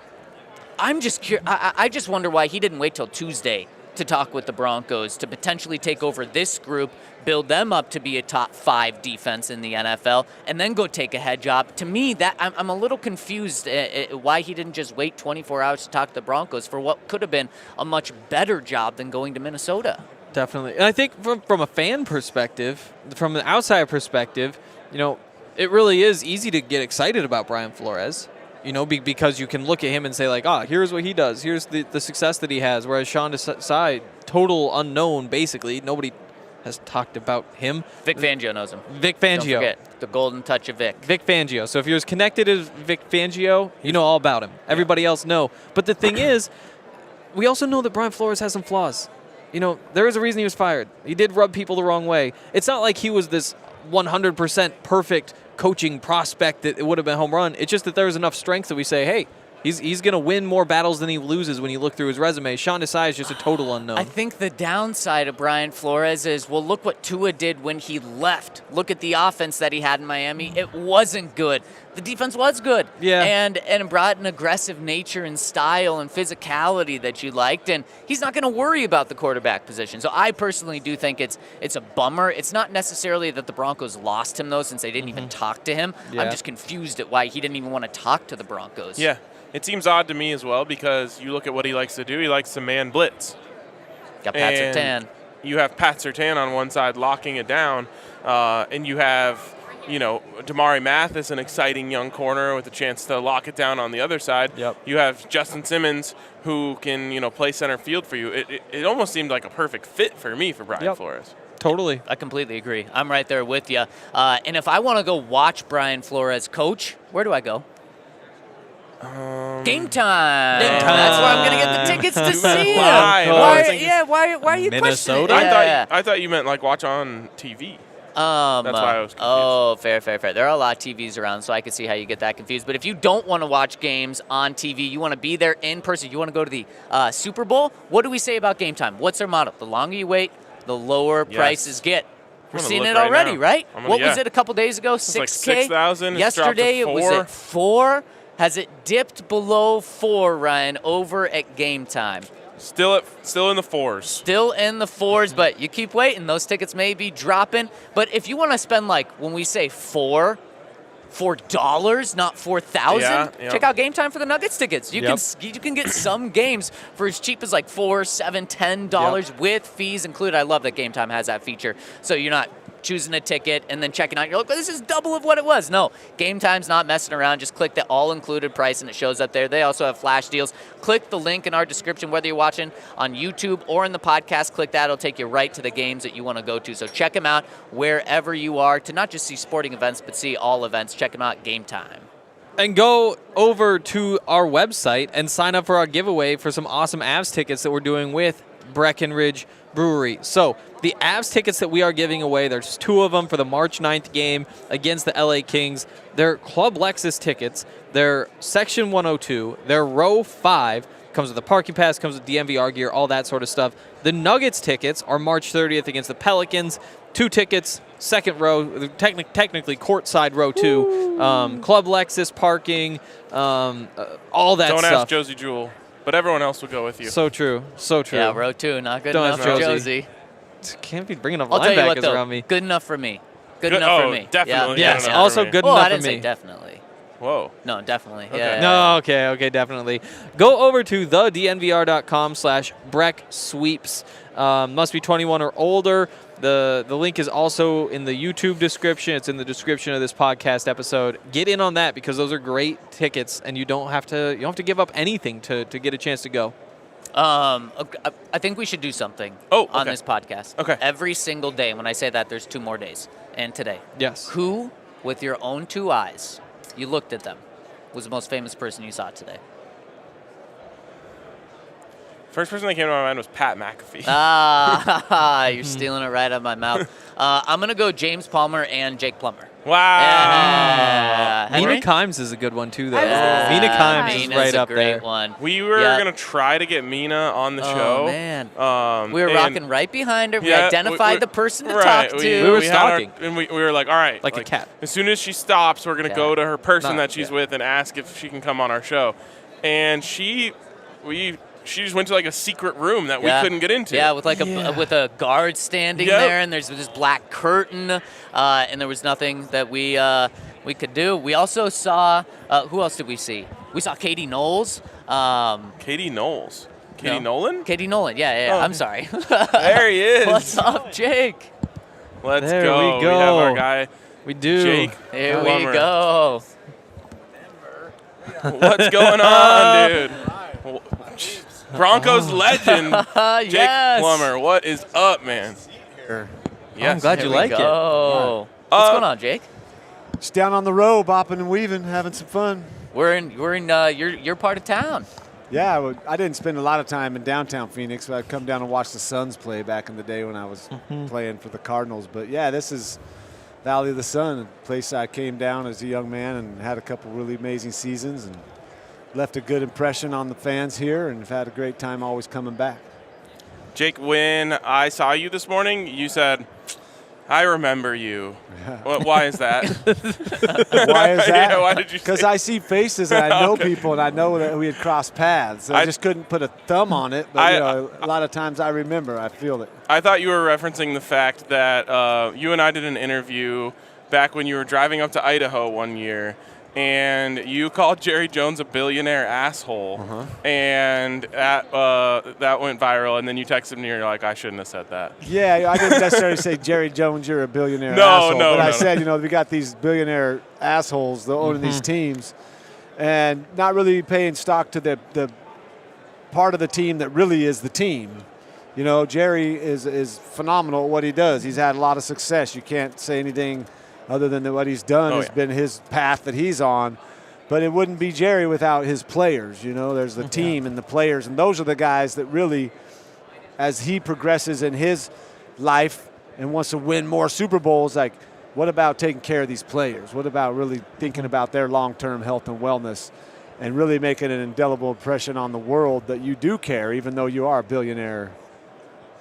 I'm just curious. I just wonder why he didn't wait till Tuesday to talk with the Broncos to potentially take over this group, build them up to be a top 5 defense in the NFL, and then go take a head job. To me, that I'm a little confused why he didn't just wait 24 hours to talk to the Broncos for what could have been a much better job than going to Minnesota. Definitely. And I think from a fan perspective, from an outside perspective, it really is easy to get excited about Brian Flores. Because you can look at him and say, like, here's what he does. Here's the success that he has. Whereas Sean Desai, total unknown, basically. Nobody has talked about him. Vic Fangio knows him. Vic Fangio. Don't forget the golden touch of Vic. Vic Fangio. So if you're as connected as Vic Fangio, you know all about him. Everybody else know. But the thing is, we also know that Brian Flores has some flaws. There is a reason he was fired. He did rub people the wrong way. It's not like he was this 100% perfect coaching prospect that it would have been a home run. It's just that there's enough strength that we say, hey, he's going to win more battles than he loses when you look through his resume. Sean Desai is just a total unknown. I think the downside of Brian Flores is, well, look what Tua did when he left. Look at the offense that he had in Miami. It wasn't good. The defense was good. Yeah. And it brought an aggressive nature and style and physicality that you liked, and he's not going to worry about the quarterback position. So I personally do think it's a bummer. It's not necessarily that the Broncos lost him, though, since they didn't even talk to him. Yeah. I'm just confused at why he didn't even want to talk to the Broncos. Yeah. It seems odd to me as well because you look at what he likes to do. He likes to man blitz. Got Pat Surtain. You have Pat Surtain on one side locking it down, and you have Damari Mathis, an exciting young corner with a chance to lock it down on the other side. Yep. You have Justin Simmons who can play center field for you. It almost seemed like a perfect fit for me for Brian Flores. Totally. I completely agree. I'm right there with you. And if I want to go watch Brian Flores coach, where do I go? Game time. That's where I'm going to get the tickets to see him. Why are you Minnesota? questioning? I thought you meant like watch on TV. That's why I was confused. Oh, fair. There are a lot of TVs around, so I can see how you get that confused. But if you don't want to watch games on TV, you want to be there in person, you want to go to the Super Bowl, what do we say about game time? What's our motto? The longer you wait, the lower prices get. We're seeing it already, right? What was it a couple days ago? 6K? Like 6,000. Yesterday it was at 4. Has it dipped below 4, Ryan, over at game time? Still in the 4s. Still in the 4s, but you keep waiting. Those tickets may be dropping. But if you want to spend, like, when we say $4, not $4,000, check out Game Time for the Nuggets tickets. You can get some games for as cheap as like $4, $7, $10 with fees included. I love that Game Time has that feature. So you're not choosing a ticket and then checking out. You're like, well, this is double of what it was. No, Game Time's not messing around. Just click the all-included price and it shows up there. They also have flash deals. Click the link in our description, whether you're watching on YouTube or in the podcast. Click that. It'll take you right to the games that you want to go to. So check them out wherever you are to not just see sporting events, but see all events. Check them out, Game Time. And go over to our website and sign up for our giveaway for some awesome Avs tickets that we're doing with Breckenridge Brewery. So the Avs tickets that we are giving away, there's 2 of them for the March 9th game against the LA Kings. They're Club Lexus tickets. They're Section 102. They're Row 5. Comes with a parking pass, comes with DNVR gear, all that sort of stuff. The Nuggets tickets are March 30th against the Pelicans. 2 tickets, second row, technically courtside row 2, Club Lexus parking, all that Don't stuff. ask Josie Jewell, but everyone else will go with you. So true. So true. Yeah, row 2, not good Don't enough ask for Josie. Josie. Can't be bringing up I'll tell you what, linebackers though, around me. good enough for me. Good enough for me. Definitely. Yeah. Yes, good enough also for me. good Well, I enough for didn't say me. definitely. Whoa. No, definitely. Okay. Yeah. No, okay, definitely. Go over to thednvr.com/BreckSweeps. Must be 21 or older. The link is also in the YouTube description. It's in the description of this podcast episode. Get in on that because those are great tickets, and you don't have to give up anything to get a chance to go. I think we should do something on this podcast. Okay. Every single day. When I say that, there's 2 more days. And today. Yes. Who, with your own 2 eyes, you looked at them, was the most famous person you saw today? First person that came to my mind was Pat McAfee. You're stealing it right out of my mouth. I'm going to go James Plummer and Jake Plummer. Wow. Yeah. Mina Henry? Kimes is a good one too, though. Yeah. Mina Kimes is Mina's right a up great there. one. We were going to try to get Mina on the show. Oh, man. We were and- rocking right behind her. We Yeah, identified the person to right, talk to. We were had our- stalking. and we were like, all right. Like a cat. As soon as she stops, we're going to go to her person Not- that she's with and ask if she can come on our show. And she just went to like a secret room that we couldn't get into. Yeah, with like with a guard standing Yep. there, and there's this black curtain, and there was nothing that we could do. We also saw who else did we see? We saw Katie Knowles. Katie Knowles. Katie No. Nolan? Katie Nolan. Yeah. Oh. I'm sorry. There he is. What's up, Jake? Let's There go. we go. have our guy, We do. Jake. Here we Plummer. go. What's going on, dude? Broncos legend, Jake Yes. Plummer. What is up, man? Yes. I'm glad Here you we like it. go. What's going on, Jake? Just down on the road, bopping and weaving, having some fun. We're in your part of town. Yeah, I didn't spend a lot of time in downtown Phoenix, but I'd come down and watch the Suns play back in the day when I was playing for the Cardinals. But yeah, this is Valley of the Sun, a place I came down as a young man and had a couple really amazing seasons and left a good impression on the fans here and have had a great time always coming back. Jake, when I saw you this morning, you said, I remember you. Why is that? Why is that? Yeah, why did you say Because I see faces and I know people and I know that we had crossed paths. So I just couldn't put a thumb on it. But a lot of times I remember, I feel it. I thought you were referencing the fact that you and I did an interview back when you were driving up to Idaho one year, and you called Jerry Jones a billionaire asshole, and that went viral, and then you texted me and you're like, I shouldn't have said that. Yeah, I didn't necessarily say, Jerry Jones, you're a billionaire No, asshole. no, But I no. said, we got these billionaire assholes that own these teams and not really paying stock to the part of the team that really is the team. Jerry is phenomenal at what he does. He's had a lot of success. You can't say anything other than that what he's done has been his path that he's on. But it wouldn't be Jerry without his players. There's the team and the players, and those are the guys that really, as he progresses in his life and wants to win more Super Bowls, like, what about taking care of these players? What about really thinking about their long-term health and wellness and really making an indelible impression on the world that you do care, even though you are a billionaire,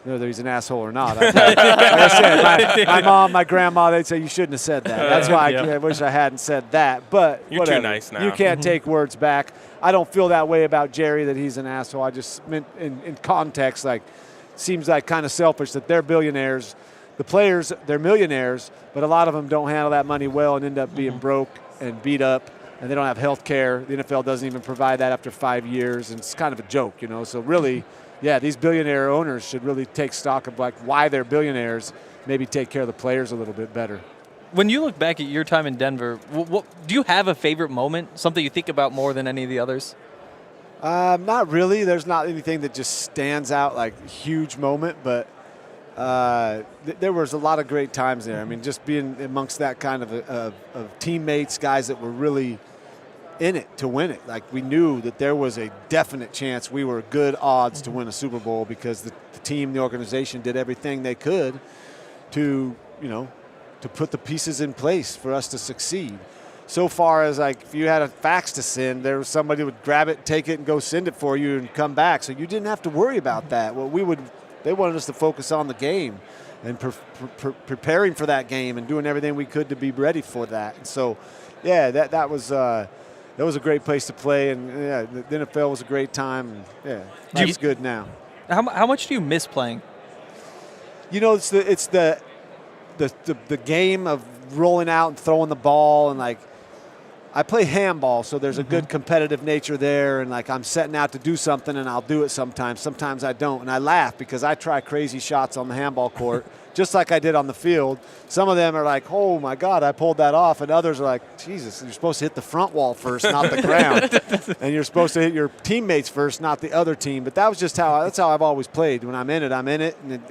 whether he's an asshole or not. Like I said, my mom, my grandma, they'd say you shouldn't have said that. That's why I wish I hadn't said that. But You're whatever. too nice now. You can't take words back. I don't feel that way about Jerry, that he's an asshole. I just meant in context, like, seems like kind of selfish that they're billionaires. The players, they're millionaires, but a lot of them don't handle that money well and end up being broke and beat up, and they don't have health care. The NFL doesn't even provide that after 5 years, and it's kind of a joke, So really, yeah, these billionaire owners should really take stock of why they're billionaires, maybe take care of the players a little bit better. When you look back at your time in Denver, what do you have a favorite moment, something you think about more than any of the others? Not really. There's not anything that just stands out like huge moment, but there was a lot of great times there. I mean, just being amongst that kind of teammates, guys that were really in it to win it. Like, we knew that there was a definite chance we were good odds to win a Super Bowl because the team, the organization did everything they could to put the pieces in place for us to succeed. So far as, like, if you had a fax to send, there was somebody who would grab it, take it, and go send it for you and come back. So you didn't have to worry about that. They wanted us to focus on the game and preparing for that game and doing everything we could to be ready for that. And so, yeah, that was a great place to play, and yeah, the NFL was a great time. And, yeah, it's good now. How much do you miss playing? You know, it's the game of rolling out and throwing the ball, and like I play handball, so there's a good competitive nature there, and like I'm setting out to do something and I'll do it sometimes. Sometimes I don't, and I laugh because I try crazy shots on the handball court just like I did on the field. Some of them are like, oh my God, I pulled that off, and others are like, Jesus, you're supposed to hit the front wall first, not the ground, and you're supposed to hit your teammates first, not the other team. But that was just that's how I've always played. When I'm in it,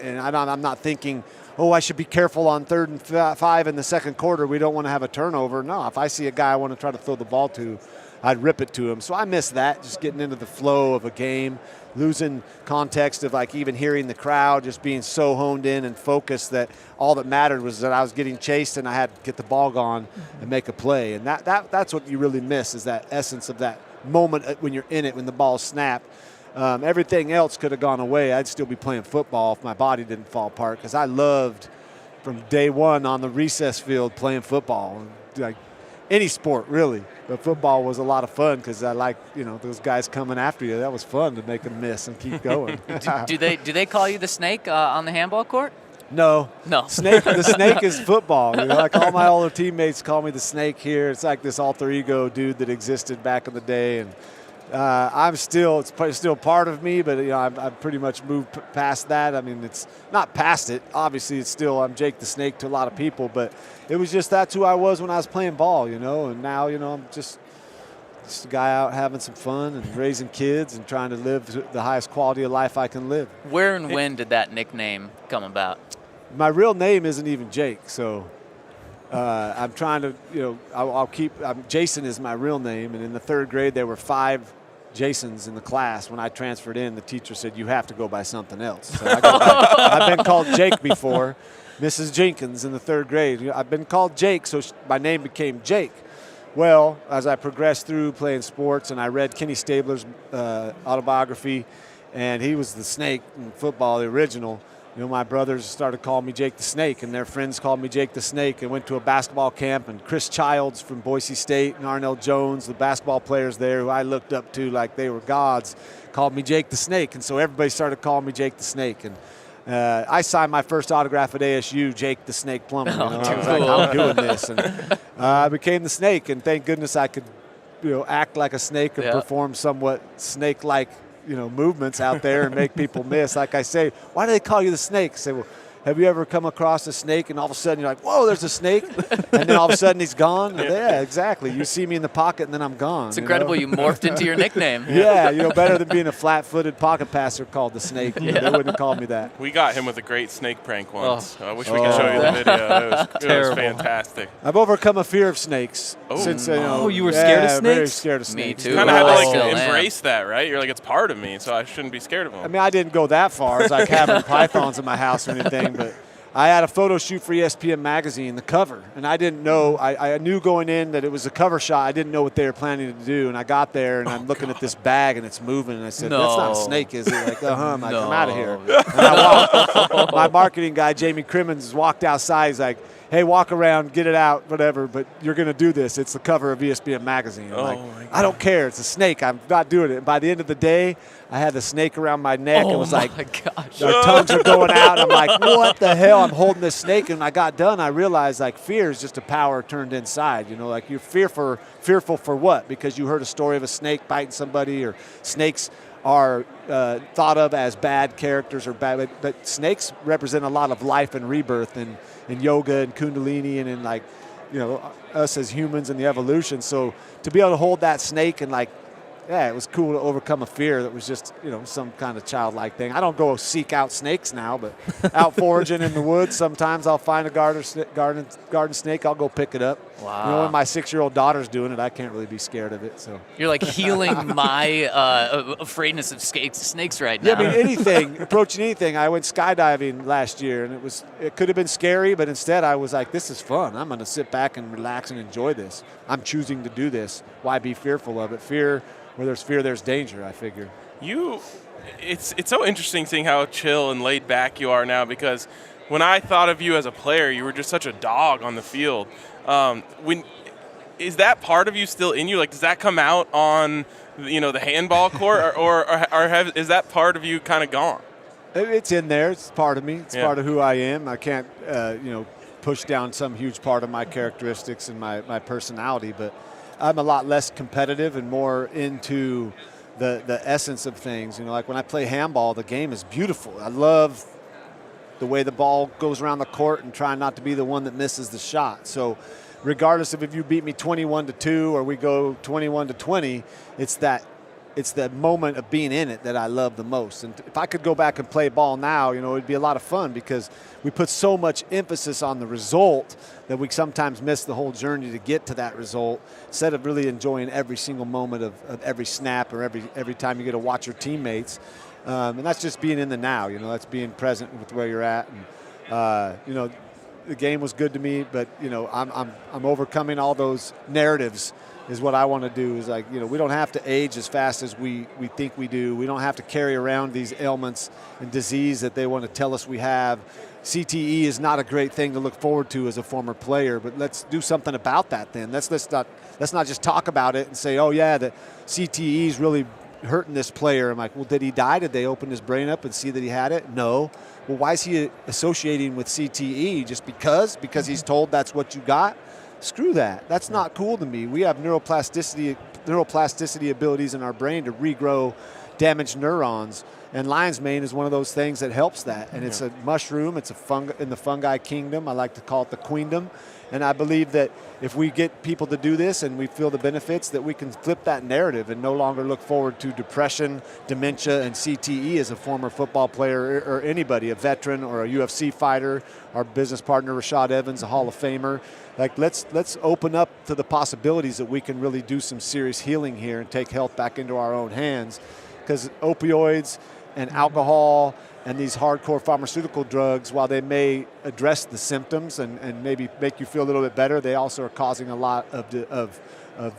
and I'm not thinking, oh, I should be careful on 3rd and 5 in the second quarter. We don't want to have a turnover. No, if I see a guy I want to try to throw the ball to, I'd rip it to him. So I miss that, just getting into the flow of a game, losing context of like even hearing the crowd, just being so honed in and focused that all that mattered was that I was getting chased and I had to get the ball gone and make a play. And that's what you really miss, is that essence of that moment when you're in it, when the ball snapped. Everything else could have gone away. I'd still be playing football if my body didn't fall apart, because I loved from day one on the recess field playing football. Like any sport, really. But football was a lot of fun because I like, those guys coming after you. That was fun to make them miss and keep going. do they call you the snake on the handball court? No. Snake. The snake is football. Like all my older teammates call me the snake here. It's like this alter ego dude that existed back in the day, and it's still part of me, but I've pretty much moved past that. I mean, it's not past it. Obviously, it's still I'm Jake the Snake to a lot of people, but it was just that's who I was when I was playing ball, and now I'm just a guy out having some fun and raising kids and trying to live the highest quality of life I can live. Where and when did that nickname come about? My real name isn't even Jake, so. I'm trying to, I'll keep. Jason is my real name, and in the 3rd grade there were 5 Jasons in the class. When I transferred in, the teacher said you have to go by something else. So I've been called Jake before, Mrs. Jenkins in the 3rd grade. I've been called Jake, so my name became Jake. Well, as I progressed through playing sports, and I read Kenny Stabler's autobiography, and he was the snake in football, the original. My brothers started calling me Jake the Snake, and their friends called me Jake the Snake. I went to a basketball camp, and Chris Childs from Boise State and Arnell Jones, the basketball players there who I looked up to like they were gods, called me Jake the Snake. And so everybody started calling me Jake the Snake. And I signed my first autograph at ASU, Jake the Snake Plummer. I was like, I'm doing this. And I became the Snake, and thank goodness I could act like a snake and perform somewhat snake-like movements out there and make people miss. Like I say, why do they call you the snake? I say, well, have you ever come across a snake and all of a sudden you're like, whoa, there's a snake, and then all of a sudden he's gone? Yeah, exactly. You see me in the pocket and then I'm gone. It's incredible you morphed into your nickname. Yeah, better than being a flat-footed pocket passer called the Snake. They wouldn't have called me that. We got him with a great snake prank once. I wish we could show you the video. It was fantastic. I've overcome a fear of snakes. Since you were scared of snakes? Very scared of snakes. Me too. You kind of had to embrace that, right? You're like, it's part of me, so I shouldn't be scared of them. I mean, I didn't go that far as like having pythons in my house or anything, but I had a photo shoot for ESPN magazine, the cover, and I didn't know. I knew going in that it was a cover shot. I didn't know what they were planning to do, and I got there, and I'm looking at this bag, and it's moving, and I said, that's not a snake, is it? Like, I'm like, come out of here. And my marketing guy, Jamie Crimmins, walked outside. He's like, hey, walk around, get it out, whatever, but you're going to do this. It's the cover of ESPN magazine. I'm I don't care. It's a snake. I'm not doing it. And by the end of the day, I had the snake around my neck. It was like, our tongues are going out. I'm like, what the hell? I'm holding this snake. And when I got done, I realized, like, fear is just a power turned inside. Like you're fearful for what? Because you heard a story of a snake biting somebody, or snakes are thought of as bad characters or bad, but snakes represent a lot of life and rebirth in yoga and Kundalini and in like, us as humans and the evolution. So to be able to hold that snake and like, it was cool to overcome a fear that was just, some kind of childlike thing. I don't go seek out snakes now, but out foraging in the woods, sometimes I'll find a garden snake. I'll go pick it up. Wow. When my 6-year-old daughter's doing it, I can't really be scared of it. So you're like healing my afraidness of snakes right now. Yeah, I mean, approaching anything. I went skydiving last year, and it could have been scary, but instead I was like, this is fun. I'm going to sit back and relax and enjoy this. I'm choosing to do this. Why be fearful of it? Where there's fear, there's danger, I figure. It's so interesting seeing how chill and laid back you are now, because when I thought of you as a player, you were just such a dog on the field. Is that part of you still in you? Like, does that come out on, the handball court, or is that part of you kind of gone? It's in there. It's part of me. It's part of who I am. I can't, push down some huge part of my characteristics and my personality, but I'm a lot less competitive and more into the essence of things. Like when I play handball, the game is beautiful. I love the way the ball goes around the court and trying not to be the one that misses the shot. So regardless of if you beat me 21-2 or we go 21-20, it's the moment of being in it that I love the most. And if I could go back and play ball now, it'd be a lot of fun because we put so much emphasis on the result that we sometimes miss the whole journey to get to that result instead of really enjoying every single moment of every snap or every time you get to watch your teammates. And that's just being in the now, that's being present with where you're at. And, the game was good to me, but, I'm overcoming all those narratives is what I want to do. Is like, we don't have to age as fast as we think we do. We don't have to carry around these ailments and disease that they want to tell us we have. CTE is not a great thing to look forward to as a former player, but let's do something about that then. Let's not just talk about it and say, oh, yeah, the CTE is really hurting this player. I'm like, well, did he die? Did they open his brain up and see that he had it? No. Well, why is he associating with CTE? Just because he's told that's what you got? Screw that. That's not cool to me. We have neuroplasticity abilities in our brain to regrow damaged neurons, and lion's mane is one of those things that helps that. And it's a mushroom. It's in the fungi kingdom. I like to call it the queendom. And I believe that if we get people to do this and we feel the benefits, that we can flip that narrative and no longer look forward to depression, dementia, and CTE as a former football player or anybody, a veteran or a UFC fighter. Our business partner, Rashad Evans, a Hall of Famer. Like, let's open up to the possibilities that we can really do some serious healing here and take health back into our own hands. Because opioids and alcohol and these hardcore pharmaceutical drugs, while they may address the symptoms and maybe make you feel a little bit better, they also are causing a lot of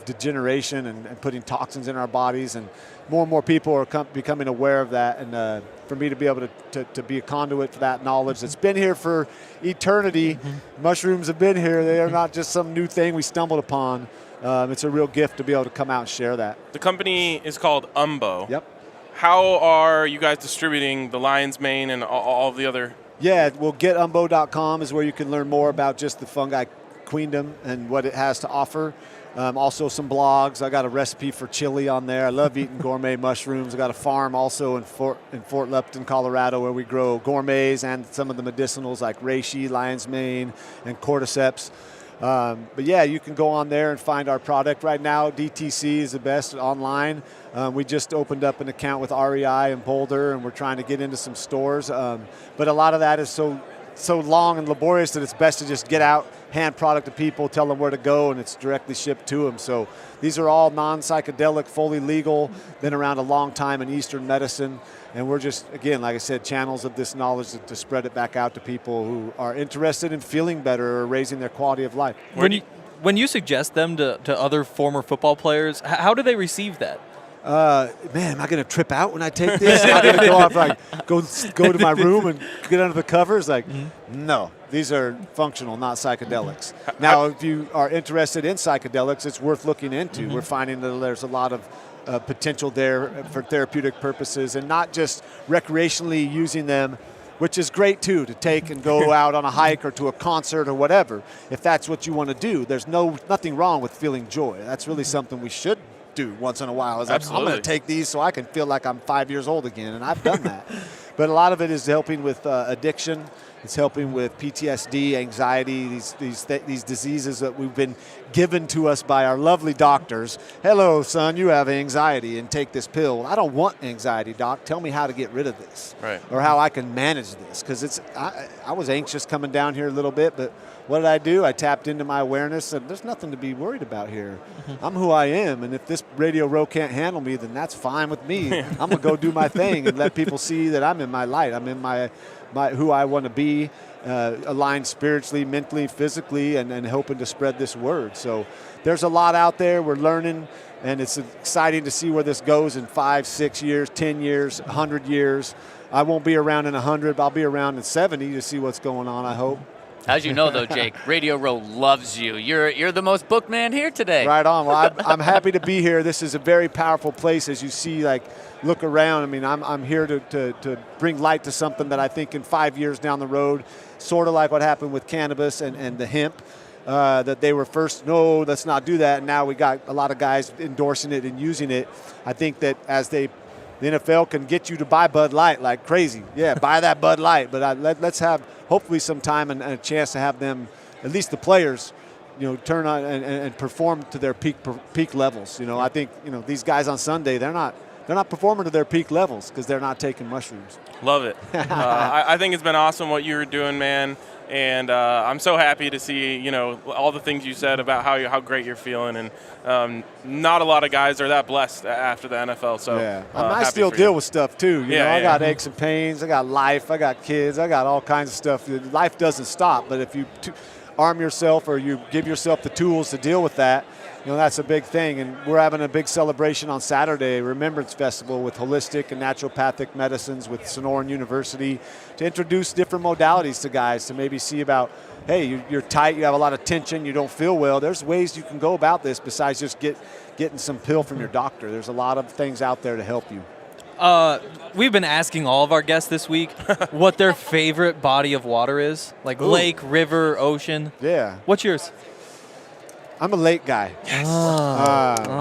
degeneration and putting toxins in our bodies. And more people are becoming aware of that. And for me to be able to be a conduit for that knowledge that's been here for eternity, mushrooms have been here. They are not just some new thing we stumbled upon. It's a real gift to be able to come out and share that. The company is called Umbo. Yep. How are you guys distributing the lion's mane and all of the other? Yeah, well, getumbo.com is where you can learn more about just the fungi queendom and what it has to offer. Also some blogs. I got a recipe for chili on there. I love eating gourmet mushrooms. I got a farm also in Fort Lupton, Colorado, where we grow gourmets and some of the medicinals like reishi, lion's mane, and cordyceps. But yeah, you can go on there and find our product. Right now, DTC is the best online. We just opened up an account with REI in Boulder, and we're trying to get into some stores. But a lot of that is so long and laborious that it's best to just get out, hand product to people, tell them where to go, and it's directly shipped to them. So these are all non-psychedelic, fully legal, been around a long time in Eastern medicine. And we're just, again, like I said, channels of this knowledge to spread it back out to people who are interested in feeling better or raising their quality of life. When you suggest them to other former football players, how do they receive that? Man, am I going to trip out when I take this? Am I going to go off, like, go to my room and get under the covers? Like, no. These are functional, not psychedelics. Now, if you are interested in psychedelics, it's worth looking into. We're finding that there's a lot of potential there for therapeutic purposes and not just recreationally using them, which is great too, to take and go out on a hike or to a concert or whatever. If that's what you want to do, there's nothing wrong with feeling joy. That's really something we should do once in a while. It's like, I'm going to take these so I can feel like I'm 5 years old again, and I've done that. But a lot of it is helping with addiction. It's helping with PTSD, anxiety, these diseases that we've been given to us by our lovely doctors. Hello, son, you have anxiety, and take this pill. I don't want anxiety, doc. Tell me how to get rid of this, right? Or how I can manage this, because I was anxious coming down here a little bit, but what did I do? I tapped into my awareness, and there's nothing to be worried about here. I'm who I am, and if this radio row can't handle me, then that's fine with me. I'm going to go do my thing and let people see that I'm in my light. I'm in my who I want to be, aligned spiritually, mentally, physically, and hoping to spread this word. So there's a lot out there. We're learning, And it's exciting to see where this goes in 5, 6 years, 10 years, 100 years. I won't be around in 100, but I'll be around in 70 to see what's going on, I hope. As you know, though, Jake, Radio Row loves you. You're the most booked man here today. Right on. Well, I'm happy to be here. This is a very powerful place, as you see. Like, look around. I mean, I'm here to bring light to something that I think in 5 years down the road, sort of like what happened with cannabis and the hemp, that they were first, no, let's not do that. And now we got a lot of guys endorsing it and using it. I think that as the NFL can get you to buy Bud Light like crazy. Yeah, buy that Bud Light. But let's have hopefully some time and a chance to have them, at least the players, turn on and perform to their peak levels. I think these guys on Sunday they're not performing to their peak levels because they're not taking mushrooms. Love it. I think it's been awesome what you were doing, man. And I'm so happy to see, all the things you said about how great you're feeling. And not a lot of guys are that blessed after the NFL. So yeah. I still deal with stuff too. I got aches and pains. I got life. I got kids. I got all kinds of stuff. Life doesn't stop. But if you arm yourself or you give yourself the tools to deal with that, that's a big thing. And we're having a big celebration on Saturday, Remembrance Festival with holistic and naturopathic medicines with Sonoran University to introduce different modalities to guys to maybe see about, hey, you're tight, you have a lot of tension, you don't feel well. There's ways you can go about this besides just getting some pill from your doctor. There's a lot of things out there to help you. We've been asking all of our guests this week what their favorite body of water is, like lake, river, ocean. Yeah. What's yours? I'm a lake guy. Yes.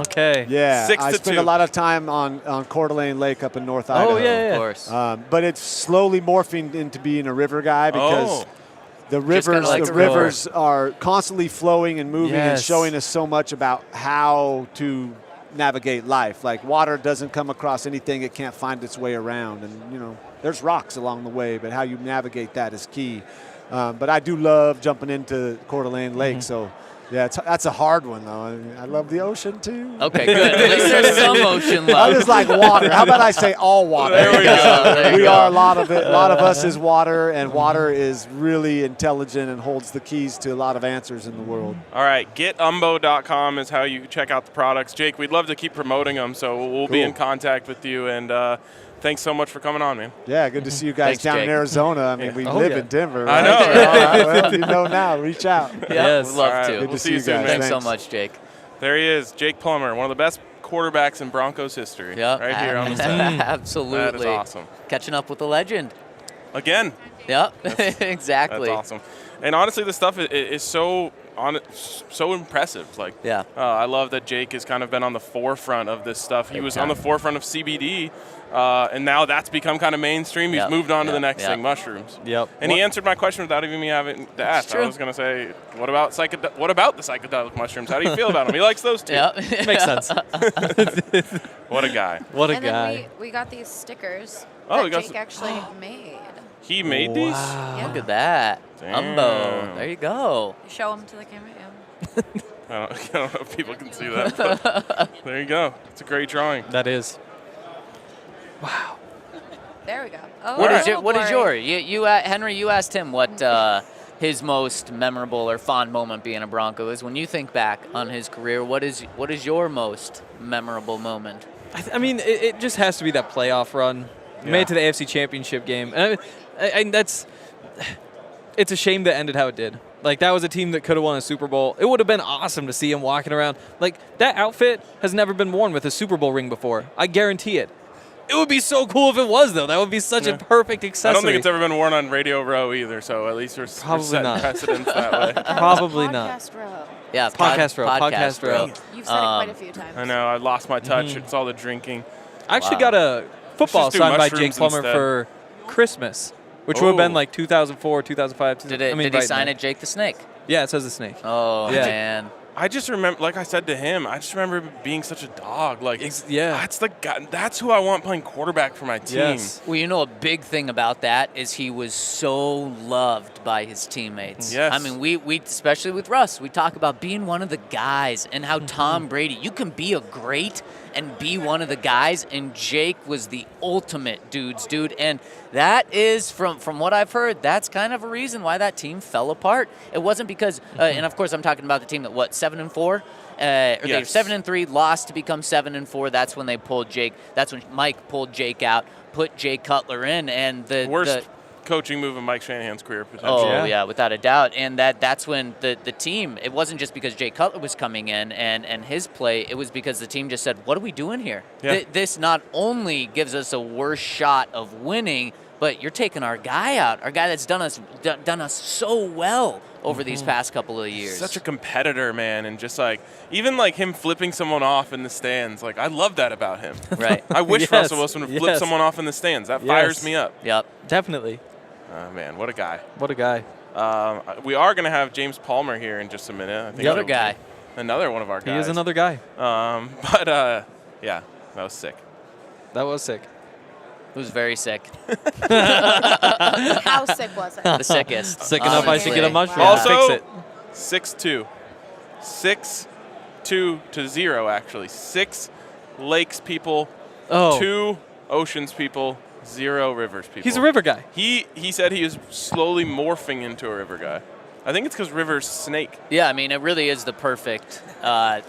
Okay. Yeah. 6-2. I spend a lot of time on Coeur d'Alene Lake up in North Idaho. Oh, yeah. Of course. But it's slowly morphing into being a river guy because the kinda rivers are constantly flowing and moving and showing us so much about how to navigate life. Like water doesn't come across anything it can't find its way around. And, there's rocks along the way, but how you navigate that is key. But I do love jumping into Coeur d'Alene Lake, so... Yeah, that's a hard one, though. I love the ocean, too. Okay, good. At least there's some ocean love. I just like water. How about I say all water? There we go. We are a lot of it. A lot of us is water, and water is really intelligent and holds the keys to a lot of answers in the world. All right, getumbo.com is how you check out the products. Jake, we'd love to keep promoting them, so we'll be in contact with you. And thanks so much for coming on, man. Yeah, good to see you guys Thanks, down Jake. in Arizona. I mean, we live in Denver. I Right? know. Well, you know now. Reach out. Yes. We'd love All right, to. Good we'll to see you soon, guys. man. Thanks so Thanks. much, Jake. There he is, Jake Plummer, one of the best quarterbacks in Broncos history. Yep. Right here on the set. Absolutely. That is awesome. Catching up with the legend. Again. Yep. Exactly. That's awesome. And honestly, this stuff is so impressive. Like, I love that Jake has kind of been on the forefront of this stuff. He was on the forefront of CBD, and now that's become kind of mainstream. He's moved on to the next thing, mushrooms. Yep. And he answered my question without even me having to ask. I was going to say, what about the psychedelic mushrooms? How do you feel about them? He likes those too. Yep. Makes sense. What a guy. What a And guy. then we got these stickers Oh, we that got Jake some- actually made. He made these? Yeah. Look at that. Damn. Umbo. There you go. Show them to the camera. Yeah. I don't know if people can see that. But there you go. It's a great drawing. That is. There we go. Oh, What is boring. you Henry? You asked him what his most memorable or fond moment being a Bronco is. When you think back on his career, what is your most memorable moment? I mean, it just has to be that playoff run. Made it to the AFC Championship game. And it's a shame that ended how it did. Like, that was a team that could have won a Super Bowl. It would have been awesome to see him walking around. Like, that outfit has never been worn with a Super Bowl ring before. I guarantee it. It would be so cool if it was, though. That would be such a perfect accessory. I don't think it's ever been worn on Radio Row either, so at least we're setting not. precedents that way. Probably not. Podcast row. Yeah, Podcast row. Podcast row. You've said it quite a few times. I know. I lost my touch. It's all the drinking. I actually got a football Let's just do signed by mushrooms Jake Plummer instead. for Christmas, which would have been like 2004, 2005. Did he sign it, Jake the Snake? Yeah, it says the Snake. Oh, Yeah. man. I just remember, like I said to him, I just remember being such a dog. Like, yeah. that's the guy. That's who I want playing quarterback for my team. Yes. Well, you know, a big thing about that is he was so loved by his teammates. Yes. I mean, we especially with Russ, we talk about being one of the guys and how Tom Brady, you can be a great and be one of the guys, and Jake was the ultimate dude. And that is, from what I've heard, that's kind of a reason why that team fell apart. It wasn't because, and of course I'm talking about the team that, 7-4? They were Yes. 7-3, lost to become 7-4. That's when they pulled Jake. That's when Mike pulled Jake out, put Jay Cutler in, and the Worst coaching move in Mike Shanahan's career, potentially. Oh, yeah, without a doubt. And that's when the team, it wasn't just because Jay Cutler was coming in and his play, it was because the team just said, what are we doing here? Yeah. This not only gives us a worse shot of winning, but you're taking our guy out, our guy that's done us so well over these past couple of years. Such a competitor, man, and just like even like him flipping someone off in the stands, like I love that about him. Right. I wish Yes, Russell Wilson would flip yes. someone off in the stands. That fires me up. Yep. Definitely. Oh man, what a guy. What a guy. We are gonna have James Palmer here in just a minute. I think The other he'll- guy. Another one of our guys. He is another guy. Yeah, that was sick. That was sick. It was very sick. How sick was it? The sickest. Sick enough I should get a honestly. mushroom. Also, Fix it. 6-2. 6-2-0, actually. 6 lakes people, Oh. 2 oceans people, 0 rivers people. He's a river guy. He said he is slowly morphing into a river guy. I think it's because River's snake. Yeah, I mean, it really is the perfect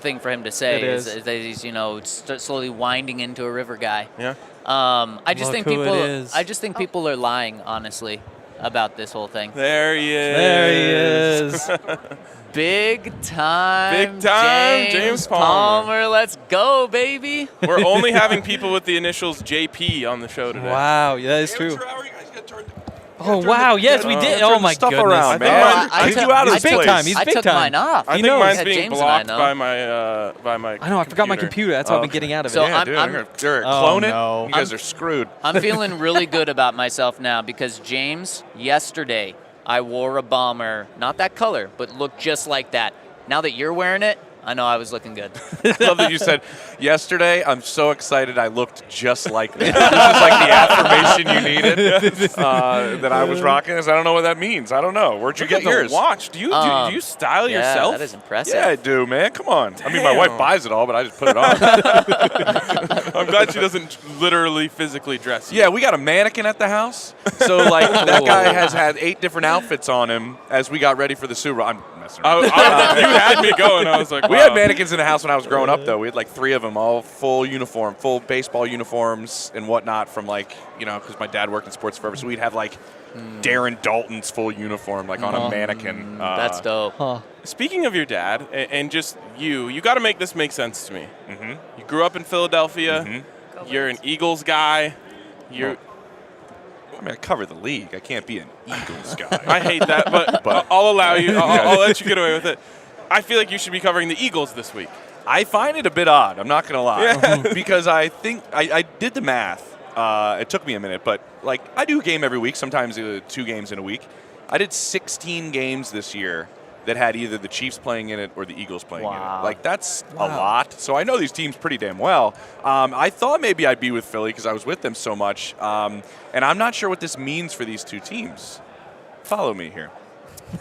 thing for him to say. It is. That he's, slowly winding into a river guy. Yeah. I just Look think who it people. is. I just think people are lying, honestly, about this whole thing. There he is. There he is. Big time. Big time, James Palmer. Let's go, baby. We're only having people with the initials JP on the show today. Wow, yeah, that is true. Oh, wow, yes, we did. turn Oh, the my stuff goodness. around, man. Kick you out of He's this big place. time. He's I big took time. mine off. I think He knows. mine's Yeah, being James and I blocked know. by my I know, I forgot my computer. That's how I've been getting out of So it. I'm- They're gonna Oh, clone it. no. You guys are screwed. I'm feeling really good about myself now because James, yesterday, I wore a bomber, not that color, but looked just like that. Now that you're wearing it, I know I was looking good. I love that you said, yesterday, I'm so excited I looked just like that. This is like the affirmation you needed that I was rocking this. I don't know what that means. I don't know. Where'd you Look get at the yours? watch. Do you style Yeah, yourself? that is impressive. Yeah, I do, man. Come on. I mean, my wife Damn. buys it all, but I just put it on. I'm glad she doesn't literally physically dress you. Yeah, we got a mannequin at the house. So, like, that guy has had 8 different outfits on him as we got ready for the Super Bowl. I'm messing around. You had me going. I was like, We wow. had mannequins in the house when I was growing up, though. We had like 3 of them, all full uniform, full baseball uniforms and whatnot from because my dad worked in sports forever. So we'd have like Darren Dalton's full uniform, like on a mannequin. That's dope. Huh. Speaking of your dad and just you got to make this make sense to me. Mm-hmm. You grew up in Philadelphia. You're an Eagles guy. You're. I mean, I cover the league. I can't be an Eagles guy. I hate that, but I'll allow you. I'll let you get away with it. I feel like you should be covering the Eagles this week. I find it a bit odd. I'm not going to lie. Because I think I did the math. It took me a minute, but like I do a game every week, sometimes 2 games in a week. I did 16 games this year that had either the Chiefs playing in it or the Eagles playing in it. Like, that's a lot. So I know these teams pretty damn well. I thought maybe I'd be with Philly because I was with them so much. And I'm not sure what this means for these 2 teams. Follow me here.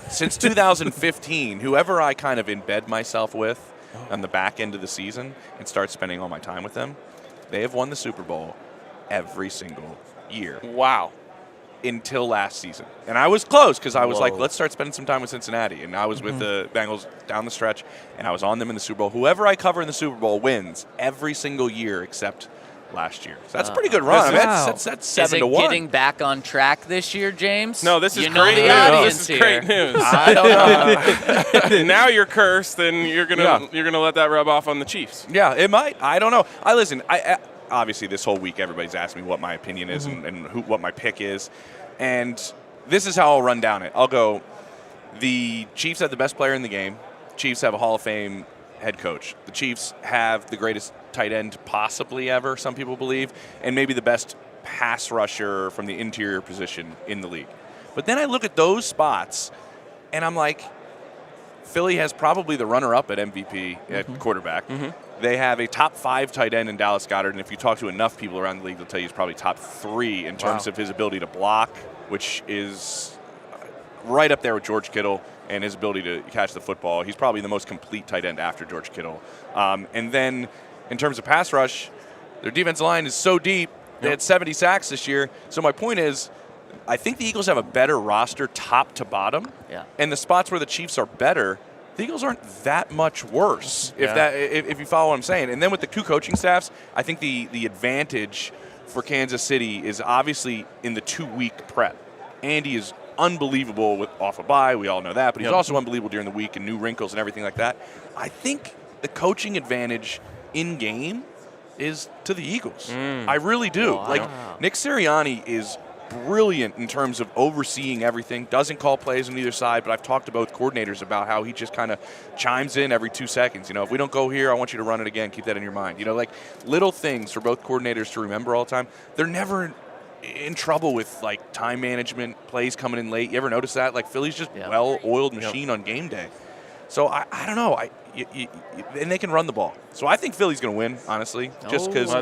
Since 2015, whoever I kind of embed myself with on the back end of the season and start spending all my time with them, they have won the Super Bowl every single year. Wow. Until last season. And I was close because I was like, let's start spending some time with Cincinnati. And I was with the Bengals down the stretch, and I was on them in the Super Bowl. Whoever I cover in the Super Bowl wins every single year except last year. So that's a pretty good run. I mean, that's 7 to 1. Is it getting back on track this year, James? No, this is you know great the news. audience This is great here. news. I don't know. Now you're cursed, and you're gonna let that rub off on the Chiefs. Yeah, it might. I don't know. I obviously this whole week everybody's asked me what my opinion is and what my pick is. And this is how I'll run down it. I'll go, the Chiefs have the best player in the game. Chiefs have a Hall of Fame head coach. The Chiefs have the greatest tight end possibly ever, some people believe, and maybe the best pass rusher from the interior position in the league. But then I look at those spots, and I'm like, Philly has probably the runner-up at MVP at quarterback. They have a top 5 tight end in Dallas Goedert, and if you talk to enough people around the league, they'll tell you he's probably top 3 in terms of his ability to block, which is right up there with George Kittle and his ability to catch the football. He's probably the most complete tight end after George Kittle. And then in terms of pass rush, their defensive line is so deep. They had 70 sacks this year. So my point is, I think the Eagles have a better roster top to bottom. Yeah. And the spots where the Chiefs are better, the Eagles aren't that much worse, if you follow what I'm saying. And then with the two coaching staffs, I think the advantage for Kansas City is obviously in the 2-week prep. Andy is unbelievable off a bye. We all know that. But he's also unbelievable during the week and new wrinkles and everything like that. I think the coaching advantage in-game is to the Eagles. I really do. Wow. Like, Nick Sirianni is brilliant in terms of overseeing everything, doesn't call plays on either side, but I've talked to both coordinators about how he just kind of chimes in every 2 seconds. If we don't go here, I want you to run it again. Keep that in your mind. Like little things for both coordinators to remember all the time. They're never in trouble with like time management, plays coming in late. You ever notice that? Like Philly's just well-oiled machine on game day. So I don't know. And they can run the ball. So I think Philly's going to win, honestly, just because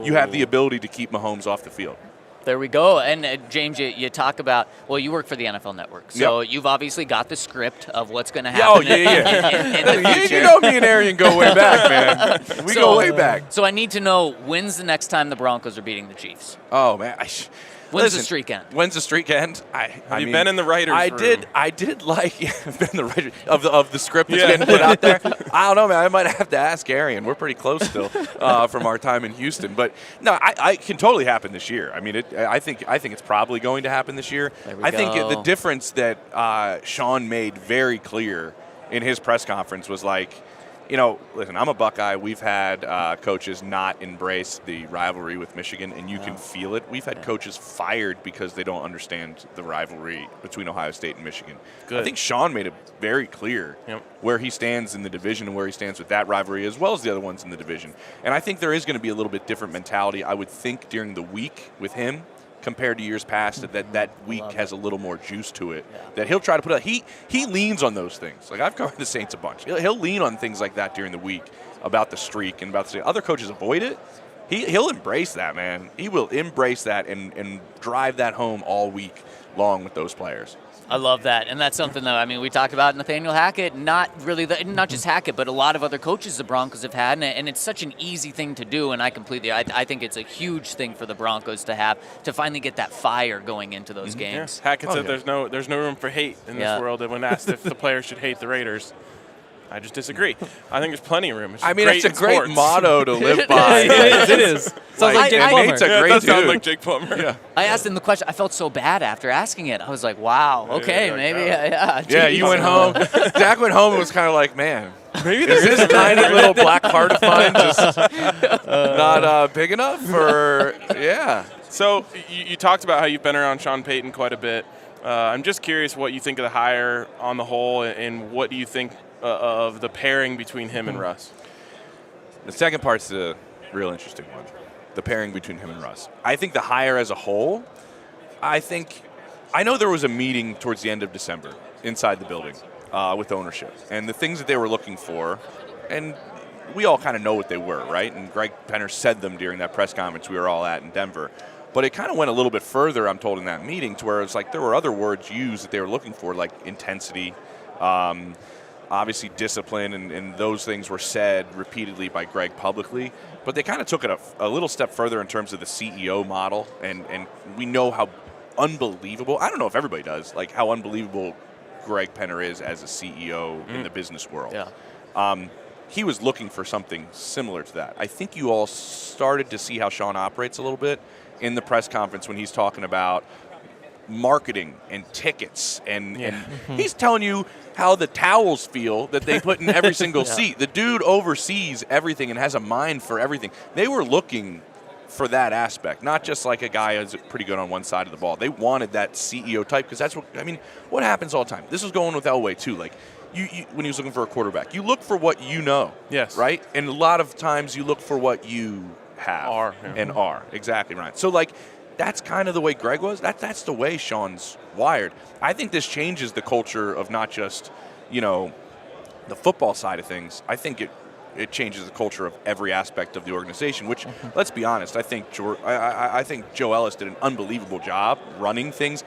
you have the ability to keep Mahomes off the field. There we go. And James, you talk about, well, you work for the NFL Network, so you've obviously got the script of what's going to happen in the future. You know me and Arian go way back, man. We go way back. So I need to know, when's the next time the Broncos are beating the Chiefs? Oh, man. When's the streak end? When's the streak end? Have you been in the writers' room? I did like I've been in the writers of the script that's getting put out there. I don't know, man. I might have to ask Arian. We're pretty close still from our time in Houston, but no, I can totally happen this year. I mean, I think it's probably going to happen this year. I think the difference that Sean made very clear in his press conference was like, listen, I'm a Buckeye. We've had coaches not embrace the rivalry with Michigan, and you can feel it. We've had coaches fired because they don't understand the rivalry between Ohio State and Michigan. Good. I think Sean made it very clear where he stands in the division and where he stands with that rivalry as well as the other ones in the division. And I think there is going to be a little bit different mentality, I would think, during the week with him compared to years past, that week has a little more juice to it, that he'll try to put out. He leans on those things. Like, I've covered the Saints a bunch. He'll lean on things like that during the week about the streak and about the streak. Other coaches avoid it. He'll embrace that, man. He will embrace that and drive that home all week long with those players. I love that, and that's something that we talked about Nathaniel Hackett. Not just Hackett, but a lot of other coaches the Broncos have had, and it's such an easy thing to do. And I think it's a huge thing for the Broncos to finally get that fire going into those games. Yeah. Hackett said there's no room for hate in this world, and when asked if the players should hate the Raiders, I just disagree. I think there's plenty of room. It's a great motto to live by. It is. Sounds like Jake Plummer. It's a great dude. Sounds like Jake Plummer. Yeah. I asked him the question. I felt so bad after asking it. I was like, wow, okay, maybe. Yeah, you went home. Zach went home and was kind of like, man, maybe is this tiny little black heart of mine just not big enough? Or, So you talked about how you've been around Sean Payton quite a bit. I'm just curious what you think of the hire on the whole, and what do you think of the pairing between him and Russ? The second part's the real interesting one, the pairing between him and Russ. I think the hire as a whole, I know there was a meeting towards the end of December inside the building with ownership, and the things that they were looking for, and we all kind of know what they were, right? And Greg Penner said them during that press conference we were all at in Denver. But it kind of went a little bit further, I'm told, in that meeting, to where it's like there were other words used that they were looking for, like intensity, obviously discipline, and those things were said repeatedly by Greg publicly. But they kind of took it a little step further in terms of the CEO model, and we know how unbelievable, I don't know if everybody does, like how unbelievable Greg Penner is as a CEO in the business world. Yeah. He was looking for something similar to that. I think you all started to see how Sean operates a little bit in the press conference when he's talking about marketing and tickets, and he's telling you how the towels feel that they put in every single seat. The dude oversees everything and has a mind for everything. They were looking for that aspect, not just like a guy who's pretty good on one side of the ball. They wanted that CEO type, because that's what happens all the time. This was going with Elway too. Like you when he was looking for a quarterback, you look for what you know, right? And a lot of times you look for what you have are exactly right. So like, that's kind of the way Greg was. That's the way Sean's wired. I think this changes the culture of not just, the football side of things. I think it changes the culture of every aspect of the organization, which, let's be honest, I think Joe Ellis did an unbelievable job running things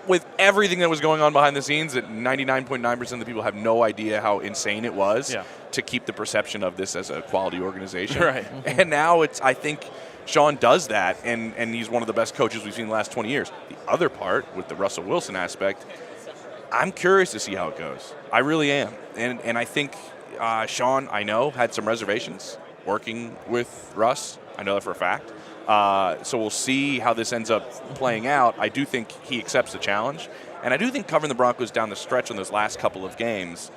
with everything that was going on behind the scenes, that 99.9% of the people have no idea how insane it was to keep the perception of this as a quality organization. Right. And now I think Sean does that, and he's one of the best coaches we've seen in the last 20 years. The other part, with the Russell Wilson aspect, I'm curious to see how it goes. I really am. And I think Sean, I know, had some reservations working with Russ. I know that for a fact. So we'll see how this ends up playing out. I do think he accepts the challenge. And I do think covering the Broncos down the stretch on those last couple of games,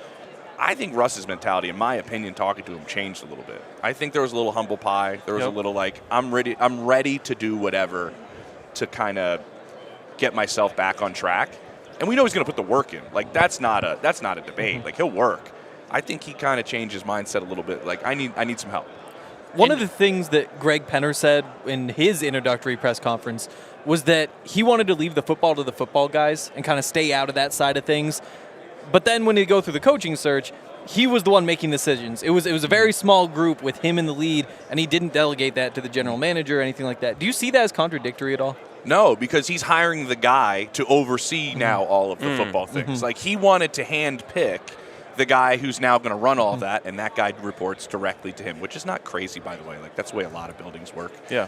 I think Russ's mentality, in my opinion, talking to him, changed a little bit. I think there was a little humble pie. There was a little like, I'm ready to do whatever to kind of get myself back on track. And we know he's going to put the work in. Like, that's not a debate. Like, he'll work. I think he kind of changed his mindset a little bit. Like, I need some help. One of the things that Greg Penner said in his introductory press conference was that he wanted to leave the football to the football guys and kind of stay out of that side of things. But then when he go through the coaching search, he was the one making decisions. It was a very small group with him in the lead, and he didn't delegate that to the general manager or anything like that. Do you see that as contradictory at all? No, because he's hiring the guy to oversee now all of the football things. Like, he wanted to hand-pick the guy who's now going to run all that, and that guy reports directly to him, which is not crazy, by the way. Like, that's the way a lot of buildings work. Yeah.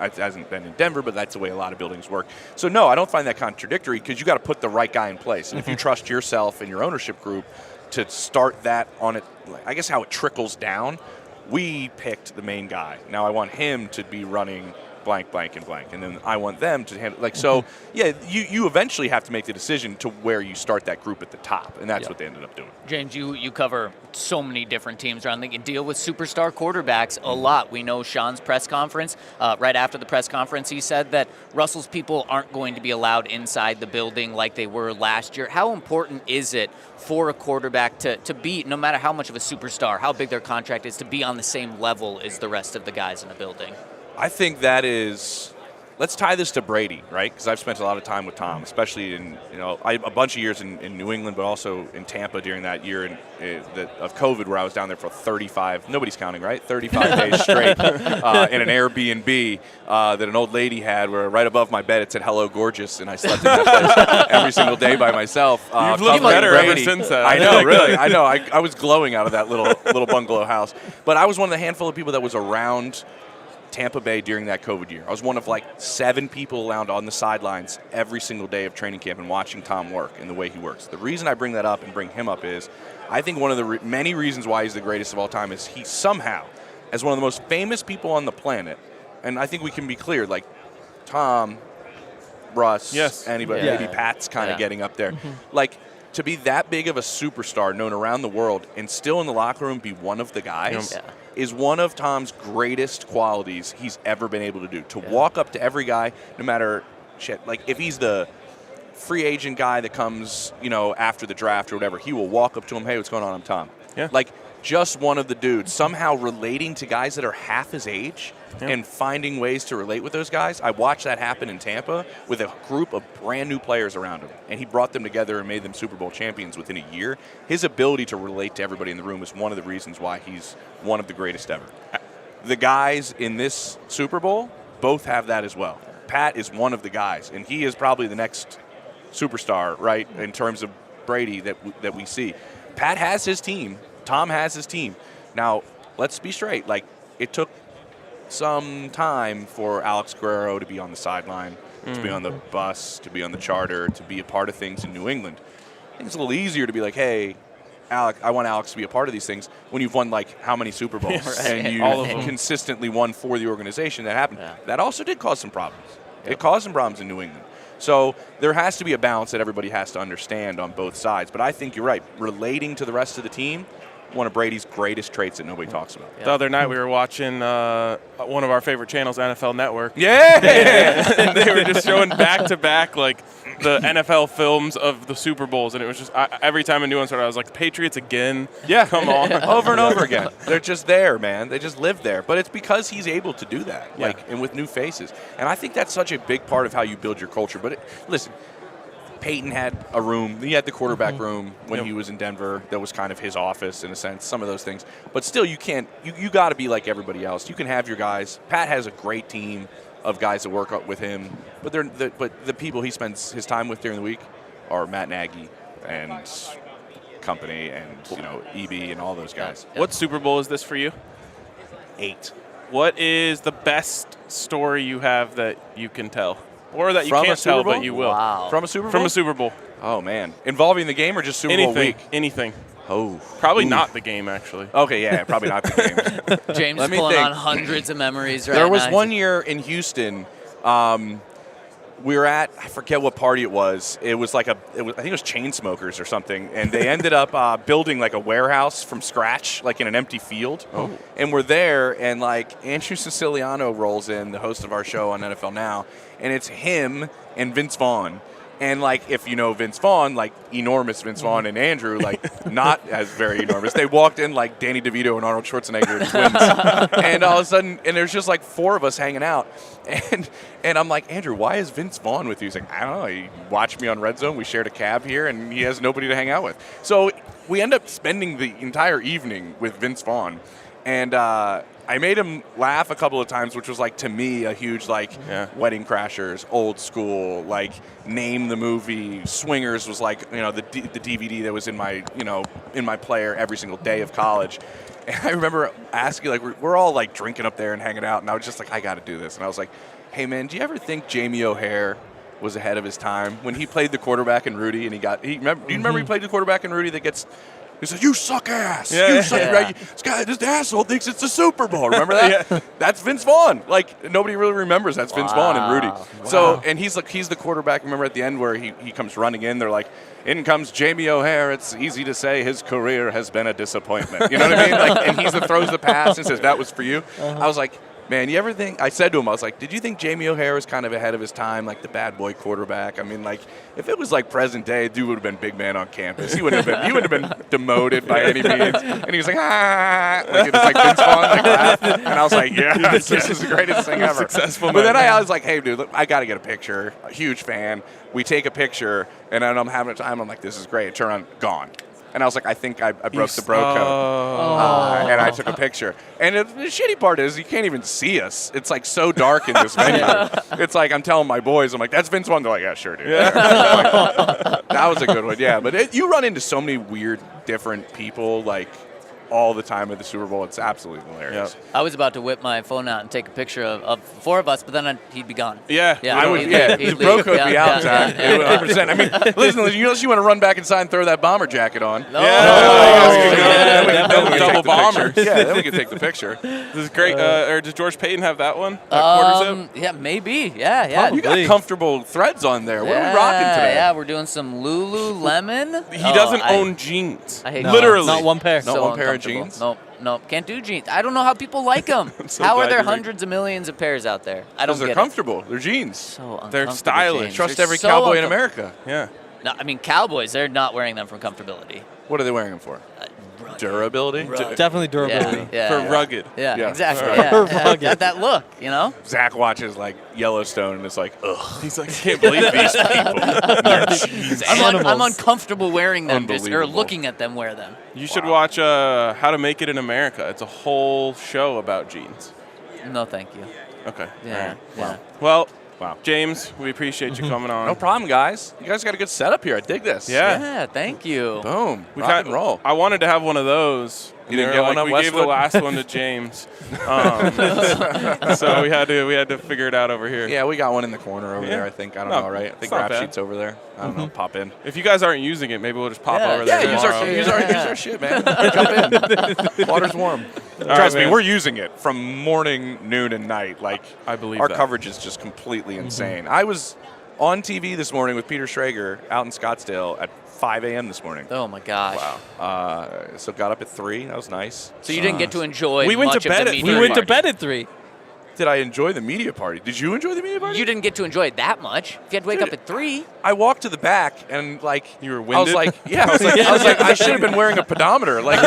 It hasn't been in Denver, but that's the way a lot of buildings work. So, no, I don't find that contradictory because you got to put the right guy in place. And if you trust yourself and your ownership group to start that on it, I guess how it trickles down, we picked the main guy. Now I want him to be running blank, blank, and blank. And then I want them to handle, like, so, yeah, you eventually have to make the decision to where you start that group at the top, and that's what they ended up doing. James, you cover so many different teams around the league and deal with superstar quarterbacks a lot. We know Sean's press conference, right after the press conference, he said that Russell's people aren't going to be allowed inside the building like they were last year. How important is it for a quarterback to be, no matter how much of a superstar, how big their contract is, to be on the same level as the rest of the guys in the building? I think that is, let's tie this to Brady, right? Because I've spent a lot of time with Tom, especially in, a bunch of years in New England, but also in Tampa during that year of COVID where I was down there for 35, nobody's counting, right? 35 days straight in an Airbnb that an old lady had where right above my bed it said, "Hello, gorgeous," and I slept in that place every single day by myself. You've looked better ever since that. I know, really. I know. I was glowing out of that little bungalow house. But I was one of the handful of people that was around Tampa Bay during that COVID year. I was one of like 7 people around on the sidelines every single day of training camp and watching Tom work and the way he works. The reason I bring that up and bring him up is I think one of the many reasons why he's the greatest of all time is he somehow, as one of the most famous people on the planet, and I think we can be clear, like Tom, Russ, anybody, maybe Pat's kind of getting up there. Like, to be that big of a superstar known around the world and still in the locker room be one of the guys is one of Tom's greatest qualities he's ever been able to do. To walk up to every guy, no matter like if he's the free agent guy that comes, after the draft or whatever, he will walk up to him, "Hey, what's going on? I'm Tom." Yeah. Like, just one of the dudes, somehow relating to guys that are half his age and finding ways to relate with those guys. I watched that happen in Tampa with a group of brand new players around him, and he brought them together and made them Super Bowl champions within a year. His ability to relate to everybody in the room is one of the reasons why he's one of the greatest ever. The guys in this Super Bowl both have that as well. Pat is one of the guys, and he is probably the next superstar, right, in terms of Brady that we see. Pat has his team. Tom has his team. Now, let's be straight. Like, it took some time for Alex Guerrero to be on the sideline, to be on the bus, to be on the charter, to be a part of things in New England. I think it's a little easier to be like, "Hey, Alex, I want Alex to be a part of these things," when you've won, like, how many Super Bowls and you consistently won for the organization. That happened. That also did cause some problems. It caused some problems in New England. So there has to be a balance that everybody has to understand on both sides. But I think you're right. Relating to the rest of the team, one of Brady's greatest traits that nobody talks about. The other night we were watching one of our favorite channels, NFL Network. Yeah! And they were just showing back-to-back, like, the NFL films of the Super Bowls. And it was just, every time a new one started, I was like, "Patriots again? Yeah. Come on." Over and over again. They're just there, man. They just live there. But it's because he's able to do that, and with new faces. And I think that's such a big part of how you build your culture. But listen, Peyton had a room. He had the quarterback room when he was in Denver. That was kind of his office in a sense, some of those things. But still, you can't. You got to be like everybody else. You can have your guys. Pat has a great team of guys that work up with him. But the people he spends his time with during the week are Matt Nagy and company and, EB and all those guys. What Super Bowl is this for you? 8. What is the best story you have that you can tell? Or that you can't tell, but you will? Wow. From a Super Bowl? From a Super Bowl. Oh, man. Involving the game or just Super Bowl week? Anything. Oh. Probably not the game, actually. Okay, yeah, probably not the game. James Let me pulling think. on hundreds of memories right There now. was one year in Houston. We were at, I forget what party it was. It was like I think it was Chainsmokers or something. And they ended up building like a warehouse from scratch, like in an empty field. Oh. And we're there, and like Andrew Siciliano rolls in, the host of our show on NFL Now, and it's him and Vince Vaughn. And, like, if you know Vince Vaughn, like, enormous Vince Vaughn and Andrew, like, not as very enormous. They walked in like Danny DeVito and Arnold Schwarzenegger twins. And all of a sudden, and there's just, like, 4 of us hanging out. And I'm like, Andrew, why is Vince Vaughn with you? He's like, I don't know. He watched me on Red Zone. We shared a cab here, and he has nobody to hang out with. So we end up spending the entire evening with Vince Vaughn. And I made him laugh a couple of times, which was, like, to me, a huge, like, Wedding Crashers, Old School, like, Name the Movie. Swingers was, like, you know, the DVD that was in my player every single day of college. And I remember asking, like, we're all, like, drinking up there and hanging out, and I was just like, I got to do this. And I was like, hey, man, do you ever think Jamie O'Hare was ahead of his time? When he played the quarterback in Rudy, and do you remember he played the quarterback in Rudy that gets – he said, you suck ass. You suck. Right? This asshole thinks it's the Super Bowl. Remember that? That's Vince Vaughn. Like, nobody really remembers that's Vince Vaughn and Rudy. Wow. So, and he's the quarterback. Remember at the end where he comes running in, they're like, in comes Jamie O'Hare. It's easy to say his career has been a disappointment. You know what I mean? Like, and he's the throws the pass and says, that was for you. I was like, man, you ever think – I said to him, I was like, did you think Jamie O'Hare was kind of ahead of his time, like the bad boy quarterback? I mean, like, if it was like present day, dude would have been big man on campus. He wouldn't have been demoted by any means. And he was like, like, it's like Vince Vaughn, like that. And I was like, this is the greatest thing ever. Successful. But then I was like, hey, dude, look, I got to get a picture. A huge fan. We take a picture, and then I'm having a time. I'm like, this is great. Turn on, gone. And I was like, I think I broke the bro code. And I took a picture. And the shitty part is you can't even see us. It's like so dark in this venue. It's like I'm telling my boys, I'm like, that's Vince Vaughn. They're like, yeah, sure, dude. Like, that was a good one, yeah. But you run into so many weird, different people, like, all the time at the Super Bowl. It's absolutely hilarious. Yep. I was about to whip my phone out and take a picture of 4 of us, but then he'd be gone. I would. The bro code be out, Zach. 100%. I mean, listen, unless you want to run back inside and throw that bomber jacket on. Double bomber. Yeah, then we can take the picture. This is great. Or does George Payton have that one? Quarter zip? Yeah, maybe. Yeah. Probably. You got comfortable threads on there. What are we rocking today? Yeah, we're doing some Lululemon. He doesn't own jeans. Literally. Not one pair. Not one pair of jeans? Nope, can't do jeans. I don't know how people like them. How are there hundreds of millions of pairs out there? I don't get it. They're comfortable. They're jeans. So uncomfortable. They're stylish. Jeans. Trust every cowboy in America. Yeah. No, I mean, cowboys, they're not wearing them for comfortability. What are they wearing them for? Durability? Definitely durability. For rugged. Yeah, exactly. Rugged. That look, you know? Zach watches, like, Yellowstone and is like, ugh. He's like, I can't believe these people. I'm uncomfortable wearing them or looking at them wear them. You should watch How to Make It in America. It's a whole show about jeans. No, thank you. Okay. Yeah. Well, James, we appreciate you coming on. No problem, guys. You guys got a good setup here. I dig this. Yeah, thank you. Boom. Rock and roll. I wanted to have one of those. You didn't get one on We Westwood? gave the last one to James. So we had to figure it out over here. Yeah, we got one in the corner over there, I think. I don't know, right? I think Rap Sheet's over there. I don't know. Pop in. If you guys aren't using it, maybe we'll just pop over there. Yeah, use our shit, man. Jump in. Water's warm. Trust me, we're using it from morning, noon, and night. Like, I believe our that. coverage is just completely insane. I was on TV this morning with Peter Schrager out in Scottsdale at 5 a.m. this morning. Oh, my gosh. Wow. So got up at 3. That was nice. So you didn't get to enjoy We went much to bed of the at media We went to party. bed at 3. Did I enjoy the media party? Did you enjoy the media party? You didn't get to enjoy it that much. If you had to wake up at 3. I walked to the back and, like, You were I was winded? like, I should have been wearing a pedometer, like,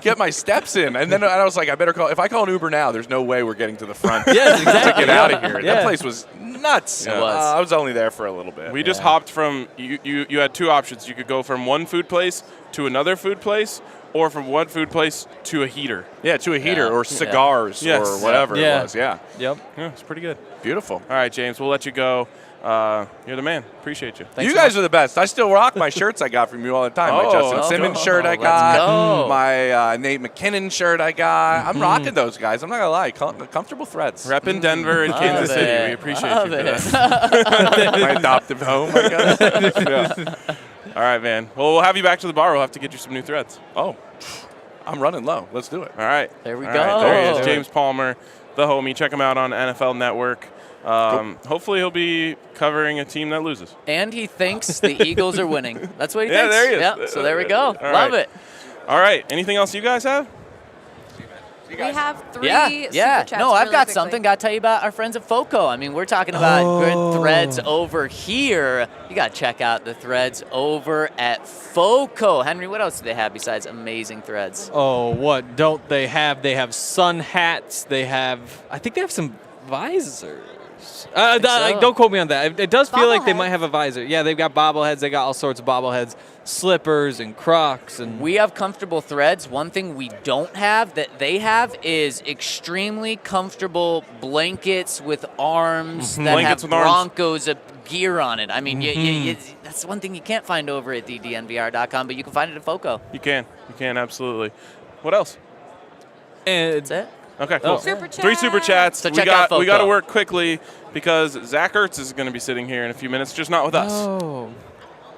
get my steps in. And then I was like, I better call. If I call an Uber now, there's no way we're getting to the front Yes, exactly. to get out of here. Yeah. That place was nuts. It was. I was only there for a little bit. We just hopped from you had 2 options. You could go from one food place to another food place, or from one food place to a heater. Yeah, to a heater or cigars Yes. or whatever Yeah. it was. Yeah. Yep. Yeah, it's pretty good. Beautiful. All right, James, we'll let you go. You're the man. Appreciate you. You guys are the best. I still rock my shirts I got from you all the time. My Justin Simmons shirt I got. My Nate McKinnon shirt I got. I'm rocking those guys. I'm not going to lie. Comfortable threads. Repping Denver and Kansas City. We appreciate you for that. My adoptive home, I guess. Yeah. All right, man. Well, we'll have you back to the bar. We'll have to get you some new threads. Oh, I'm running low. Let's do it. All right. There we go. Right, there he is, James Plummer, the homie. Check him out on NFL Network. Hopefully he'll be covering a team that loses. And he thinks the Eagles are winning. That's what he thinks. Yeah, there he is. Yep, so there we go. Love it. All right. Anything else you guys have? We have 3 Yeah. super chats. No, I've really got quickly. something. Got to tell you about our friends at FOCO. I mean, we're talking about good threads over here. You got to check out the threads over at FOCO. Henry, what else do they have besides amazing threads? Oh, what don't they have? They have sun hats. I think they have some visors. Don't quote me on that. It does feel like they might have a visor. Yeah, they've got bobbleheads. They got all sorts of bobbleheads, slippers and Crocs. And we have comfortable threads. One thing we don't have that they have is extremely comfortable blankets with arms that Blankets have with arms. Broncos gear on it. I mean, that's one thing you can't find over at the DNVR.com, but you can find it at FOCO. You can, absolutely. What else? And That's it. Okay, cool. Super chat. 3 super chats. So check out we got to FOCO. work quickly because Zach Ertz is going to be sitting here in a few minutes, just not with us. Oh.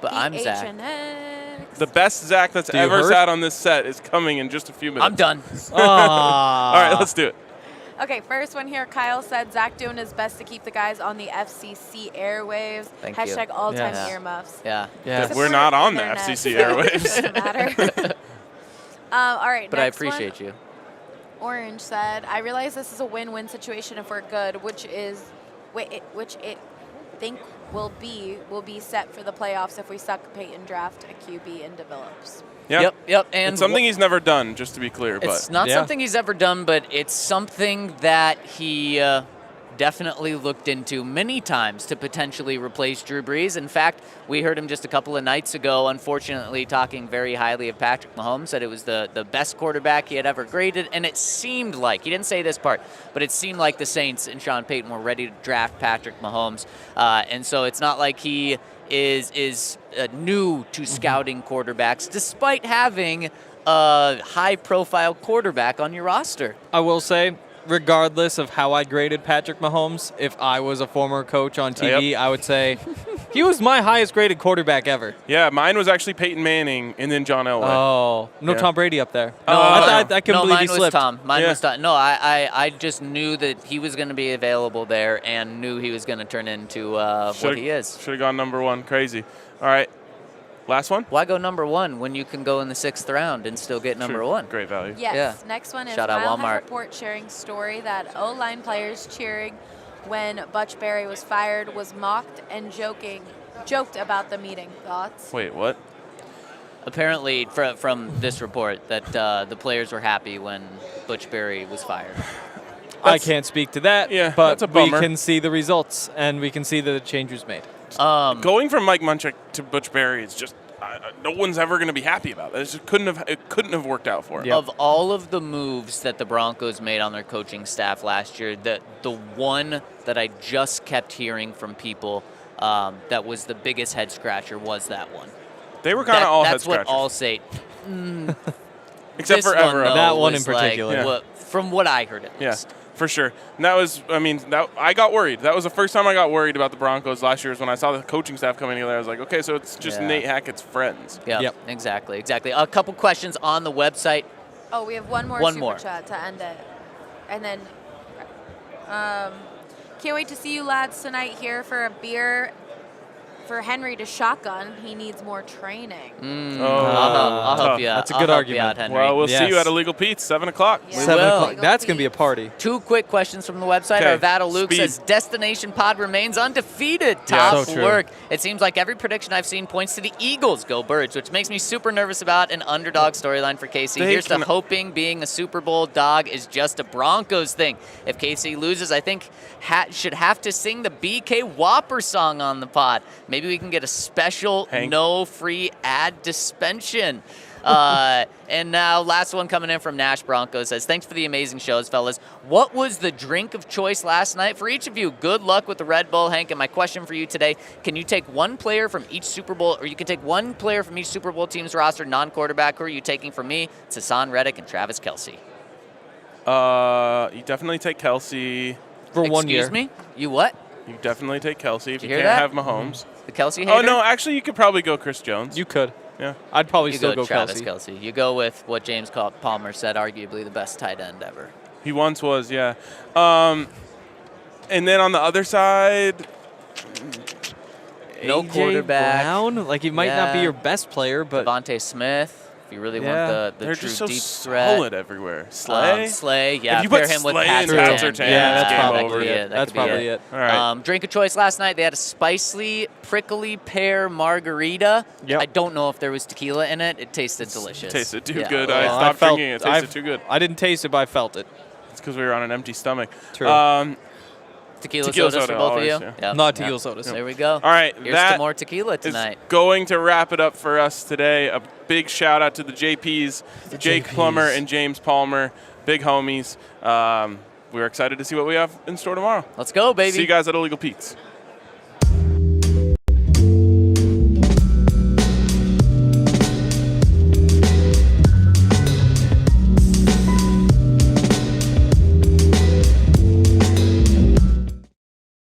But I'm Zach. H&X. The best Zach that's you ever hurt? sat on this set is coming in just a few minutes. I'm done. All right, let's do it. Okay, first one here. Kyle said Zach doing his best to keep the guys on the FCC airwaves. Thank you. Hashtag all-time Yes. earmuffs. Yeah. Yeah. We're not on the Internet. FCC airwaves. Doesn't matter. All right, But I next appreciate you. Orange said, I realize this is a win-win situation if we're good, which it think will be set for the playoffs if we suck Peyton draft a QB and develops. Yeah. Yep. And It's something he's never done, just to be clear. it's not something he's ever done, but it's something that he definitely looked into many times to potentially replace Drew Brees. In fact, we heard him just a couple of nights ago, unfortunately, talking very highly of Patrick Mahomes, said it was the best quarterback he had ever graded, and it seemed like, he didn't say this part, but it seemed like the Saints and Sean Payton were ready to draft Patrick Mahomes. And so it's not like he is new to scouting quarterbacks, despite having a high-profile quarterback on your roster. I will say, regardless of how I graded Patrick Mahomes, if I was a former coach on TV, I would say he was my highest graded quarterback ever. Yeah, mine was actually Peyton Manning and then John Elway. Oh, no Yeah. Tom Brady up there. No, I couldn't believe mine he slipped. was Tom. Mine Yeah. was Tom. No, I just knew that he was going to be available there and knew he was going to turn into what he is. Should have gone number 1. Crazy. All right. Last one? Why go number 1 when you can go in the 6th round and still get number 1? Great value. Yes. Yeah. Next one is Shout out Mile High Walmart. Report sharing story that O-line players cheering when Butch Berry was fired was mocked and joked about the meeting. Thoughts? Wait, what? Apparently, from this report, that the players were happy when Butch Berry was fired. I can't speak to that, Yeah, but that's a we bummer. can see the results, and we can see that the change was made. Going from Mike Munchak to Butch Berry is just no one's ever going to be happy about that. It couldn't have worked out for him. Of all of the moves that the Broncos made on their coaching staff last year, the one that I just kept hearing from people that was the biggest head scratcher was that one. They were kind of all head That's what scratchers. I'll say. Except for This one, Everett. though, That one in was like particular. Yeah. from what I heard at Yeah, least. for sure. And that was, I got worried. That was the first time I got worried about the Broncos last year is when I saw the coaching staff coming together. I was like, okay, so it's just Yeah. Nate Hackett's friends. Yeah, Yep. exactly. A couple questions on the website. Oh, we have one more One super more. chat to end it. And then, can't wait to see you lads tonight here for a beer for Henry to shotgun. He needs more training. I'll help you out. That's a I'll good help argument. you out, Henry. Well, we'll see Yes. you at Illegal Pete's, 7 o'clock. Yeah. 7 will. o'clock. That's going to be a party. 2 quick questions from the website. Okay, Arvada Luke speed. says, Destination Pod remains undefeated. Yeah. Top So true. work. It seems like every prediction I've seen points to the Eagles. Go Birds, which makes me super nervous about an underdog storyline for KC. They Here's to can- hoping being a Super Bowl dog is just a Broncos thing. If KC loses, I think should have to sing the BK Whopper song on the pod. Maybe we can get a special Hank. no free ad dispensation. And now, last one coming in from Nash Broncos says, thanks for the amazing shows, fellas. What was the drink of choice last night for each of you? Good luck with the Red Bull, Hank. And my question for you today, can you take one player from each Super Bowl, or you can take one player from each Super Bowl team's roster, non-quarterback? Who are you taking from me? It's Hassan Reddick and Travis Kelce. You definitely take Kelce. For 1 year. Excuse me? You what? You definitely take Kelce if you hear can't that? have Mahomes. The Kelce hater? Oh, no, actually, you could probably go Chris Jones. You could. Yeah. I'd probably You still go go Travis Kelce. Kelce. You go with what James Palmer said, arguably the best tight end ever. He once was, yeah. And then on the other side, No AJ quarterback. Brown? Like, he might not be Yeah. your best player, but Devontae Smith, if you really Yeah. want the they're true just so deep threat. solid everywhere. Slay? Slay, yeah. If you pair put him with Slay Pat and Surtain. Pat Surtain, yeah, that's game probably over. it. That That's could be probably it. All right. Drink of choice last night, they had a spicy, prickly pear margarita. Yep. I don't know if there was tequila in it. It tasted delicious. Tasted too Yeah. good. Oh, I Well, stopped felt- drinking it. It tasted too good. I didn't taste it, but I felt it. It's because we were on an empty stomach. True. Tequila Tequila sodas for soda, both always, of you? yeah. Not tequila sodas. There we go. All right, Here's that to more tequila tonight. Is going to wrap it up for us today. A big shout out to the JPs, Jake JPs. Plummer and James Palmer, big homies. We're excited to see what we have in store tomorrow. Let's go, baby. See you guys at Illegal Pete's.